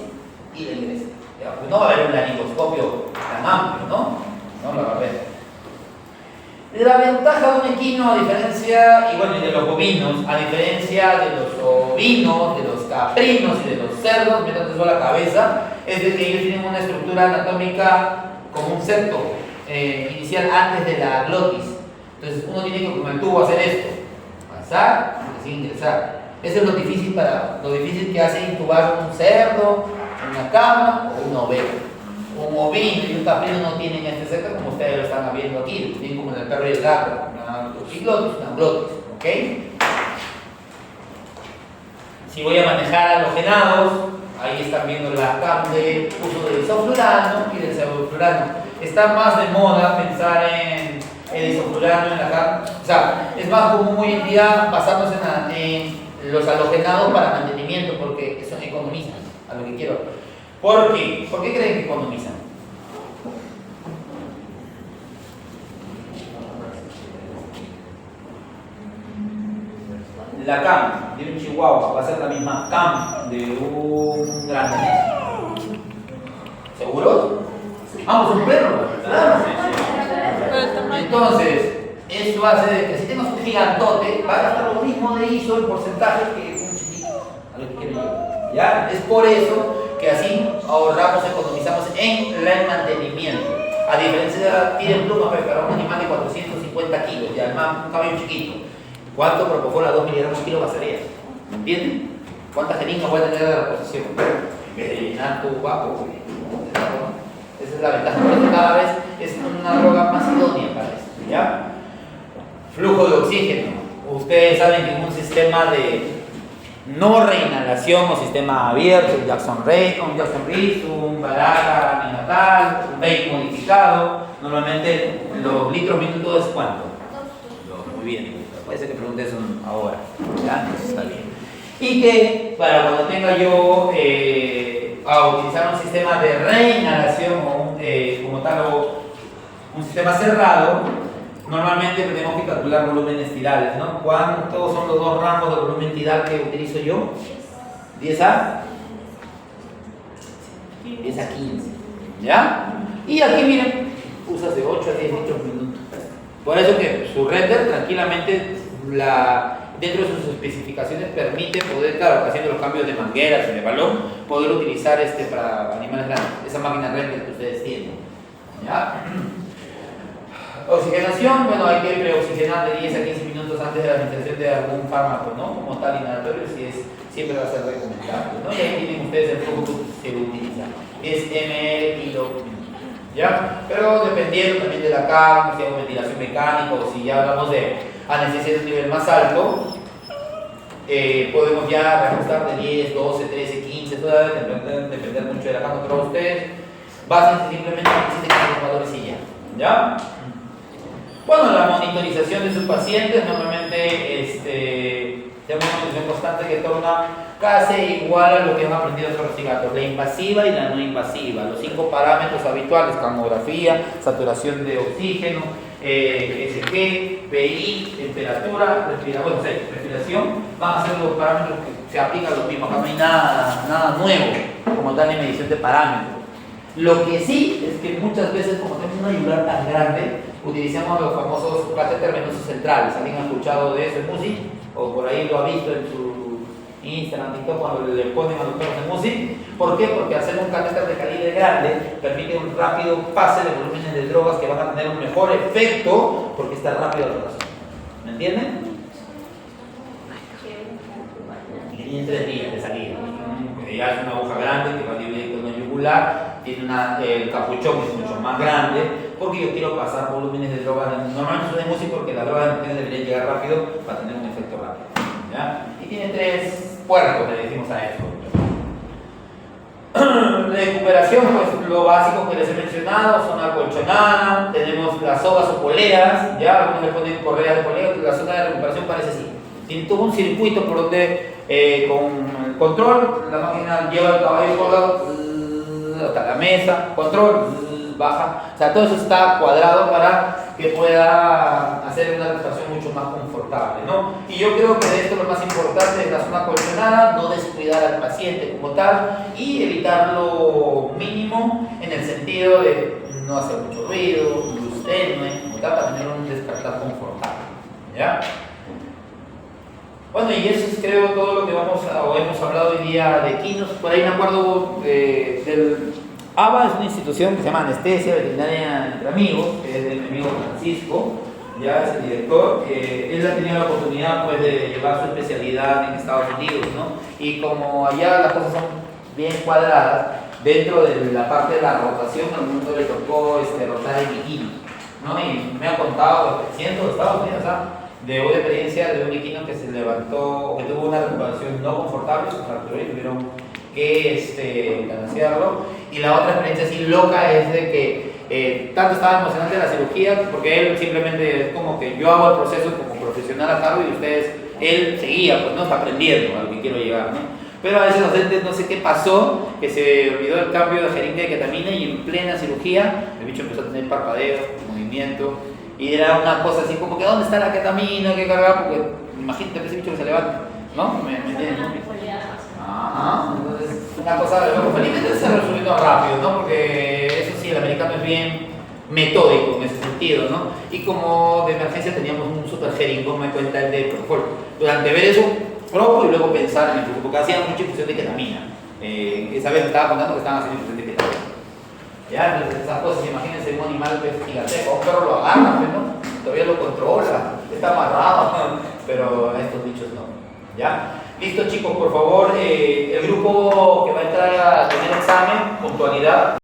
y le ingresan. Pues no va a haber un laringoscopio tan amplio, ¿no? No lo va a haber. La ventaja de un equino, a diferencia, y de los bovinos, a diferencia de los ovinos, de los caprinos y de los cerdos, mientras solo la cabeza, es de que ellos tienen una estructura anatómica como un septo inicial antes de la glotis. Entonces uno tiene que, como el tubo, hacer esto: pasar y así ingresar. Eso es lo difícil que hace intubar un cerdo, una cabra o una oveja. Un ovino y un caprino no tienen este sector como ustedes lo están viendo aquí, bien como en el perro y el gato, una glotis, una glotis, ¿ok? Si voy a manejar halogenados, ahí están viendo la cam de uso del isoflurano y del sevoflurano. Está más de moda pensar en el isoflurano en la cam, o sea, es más común hoy en día basarnos en los halogenados para mantenimiento, porque son economistas, a lo que quiero. ¿Por qué? ¿Por qué creen que economizan? La cam de un chihuahua va a ser la misma cam de un gran danés. ¿Seguros? Vamos, un perro, ¿verdad? Entonces, eso hace de que si tengas un gigantote, va a gastar lo mismo de ISO el porcentaje que un chiquito, a lo que quiero yo. ¿Ya? Es por eso que así ahorramos, economizamos en el mantenimiento. A diferencia, tienen plumas para un animal de 450 kilos, ya además un caballo chiquito. ¿Cuánto propofol a 2 miligramos kilo gastaría? ¿Me entienden? ¿Cuántas jeringas voy a tener de la posición? En vez de llenar tu guapo. Esa es la ventaja, porque cada vez es una droga más idónea para esto, ¿ya? Flujo de oxígeno. Ustedes saben que en un sistema de no reinhalación o sistema abierto, un Jackson Reese, un Baraga neonatal, un Bake modificado, normalmente los litros minutos es ¿cuánto? Muy bien, puede ser que pregunte eso ahora, ¿ya? Entonces está bien. Y que para cuando tenga yo a utilizar un sistema de reinhalación o como tal o un sistema cerrado, normalmente tenemos que calcular volúmenes tidales, ¿no? ¿Cuántos son los dos rangos de volumen tidal que utilizo yo? 10 a 15, ¿ya? Y aquí miren, usas de 8 a 10 litros minuto. Por eso que su render tranquilamente, dentro de sus especificaciones, permite poder, claro, haciendo los cambios de mangueras y de balón, poder utilizar para animales grandes, esa máquina render que ustedes tienen. ¿Ya? Oxigenación, bueno, hay que preoxigenar de 10 a 15 minutos antes de la administración de algún fármaco, ¿no? Como tal inhalatorio, siempre va a ser recomendable, ¿no? Y ahí tienen ustedes el flujo que se utiliza. Es ml kilo minuto, ¿ya? Pero dependiendo también de la carga, si hago ventilación mecánica o si ya hablamos de anestesia de un nivel más alto, podemos ya reajustar de 10, 12, 13, 15, todo debe depender mucho de la carga para ustedes. Básense simplemente en los valores y ya. Bueno, la monitorización de sus pacientes, normalmente tenemos una monitorización constante que torna casi igual a lo que hemos aprendido en otros gatos, la invasiva y la no invasiva, los 5 parámetros habituales: camografía, saturación de oxígeno, ECG, PI, temperatura, respiración, van a ser los parámetros que se aplican los mismos. Acá no hay nada nuevo como tal en medición de parámetros. Lo que sí es que muchas veces, como tenemos una yugular tan grande, utilizamos los famosos catéteres venosos centrales. ¿Alguien ha escuchado de eso en MUSI? O por ahí lo ha visto en su Instagram, TikTok, cuando le ponen a los perros en MUSI. ¿Por qué? Porque hacer un catéter de calibre grande permite un rápido pase de volúmenes de drogas que van a tener un mejor efecto porque está rápido el corazón. ¿Me entienden? Y que tiene 3 días de salida. Que ya es una aguja grande que va directo en la yugular, tiene el capuchón que es mucho más grande, porque yo quiero pasar volúmenes de drogas. Normalmente son de MUSI porque la droga de emergencia debería llegar rápido para tener un efecto rápido, ¿ya? Y tiene 3 puertos, le decimos a esto. Recuperación, pues lo básico que les he mencionado, zona acolchonada, tenemos las sogas o poleas, ya algunos le ponen correas de polea. La zona de recuperación parece así. Tiene todo un circuito por donde con el control, la máquina lleva el caballo colgado hasta la mesa, control, baja, o sea, todo eso está cuadrado para que pueda hacer una recuperación mucho más confortable, ¿no? Y yo creo que de esto lo más importante es la zona colchonada, no descuidar al paciente como tal y evitar lo mínimo en el sentido de no hacer mucho ruido, luz tenue, como tal, para tener un despertar confortable, ¿ya? Bueno, y eso es creo todo lo que hemos hablado hoy día de equinos. Por ahí me acuerdo del ABA, es una institución que se llama Anestesia Veterinaria Entre Amigos, que es de mi amigo Francisco, ya es el director. Él ha tenido la oportunidad pues, de llevar su especialidad en Estados Unidos, ¿no? Y como allá las cosas son bien cuadradas, dentro de la parte de la rotación, al mundo le tocó rotar en equino, ¿no? Y me ha contado cientos de Estados Unidos, de una experiencia de un equino que se levantó o que tuvo una recuperación no confortable, se fracturó y tuvieron que balancearlo. Y la otra experiencia así loca es de que tanto estaba emocionante la cirugía, porque él simplemente es como que yo hago el proceso como profesional a cargo y él seguía, pues no está aprendiendo a lo que quiero llegar, ¿no? Pero a veces los dentes no sé qué pasó, que se olvidó el cambio de jeringa de ketamina y en plena cirugía el bicho empezó a tener parpadeo, movimiento. Y era una cosa así como que ¿dónde está la ketamina que cargar? Porque imagínate que ese bicho que se levanta, ¿no? ¿Me entiendes? Ajá, entonces una cosa, felizmente se resolvió rápido, ¿no? Porque eso sí, el americano es bien metódico en ese sentido, ¿no? Y como de emergencia teníamos un super jeringón, me cuenta el de propofol. Durante ver eso, propo y luego pensar en el propofol, porque hacían mucha infusión de ketamina. Esa vez me estaba contando que estaban haciendo infusión de ketamina. Ya, entonces esas cosas, imagínense un animal gigantesco, un perro lo agarra, ¿no? Todavía lo controla, está amarrado, pero a estos bichos no. ¿Ya? Listo chicos, por favor, el grupo que va a entrar a tener examen, puntualidad.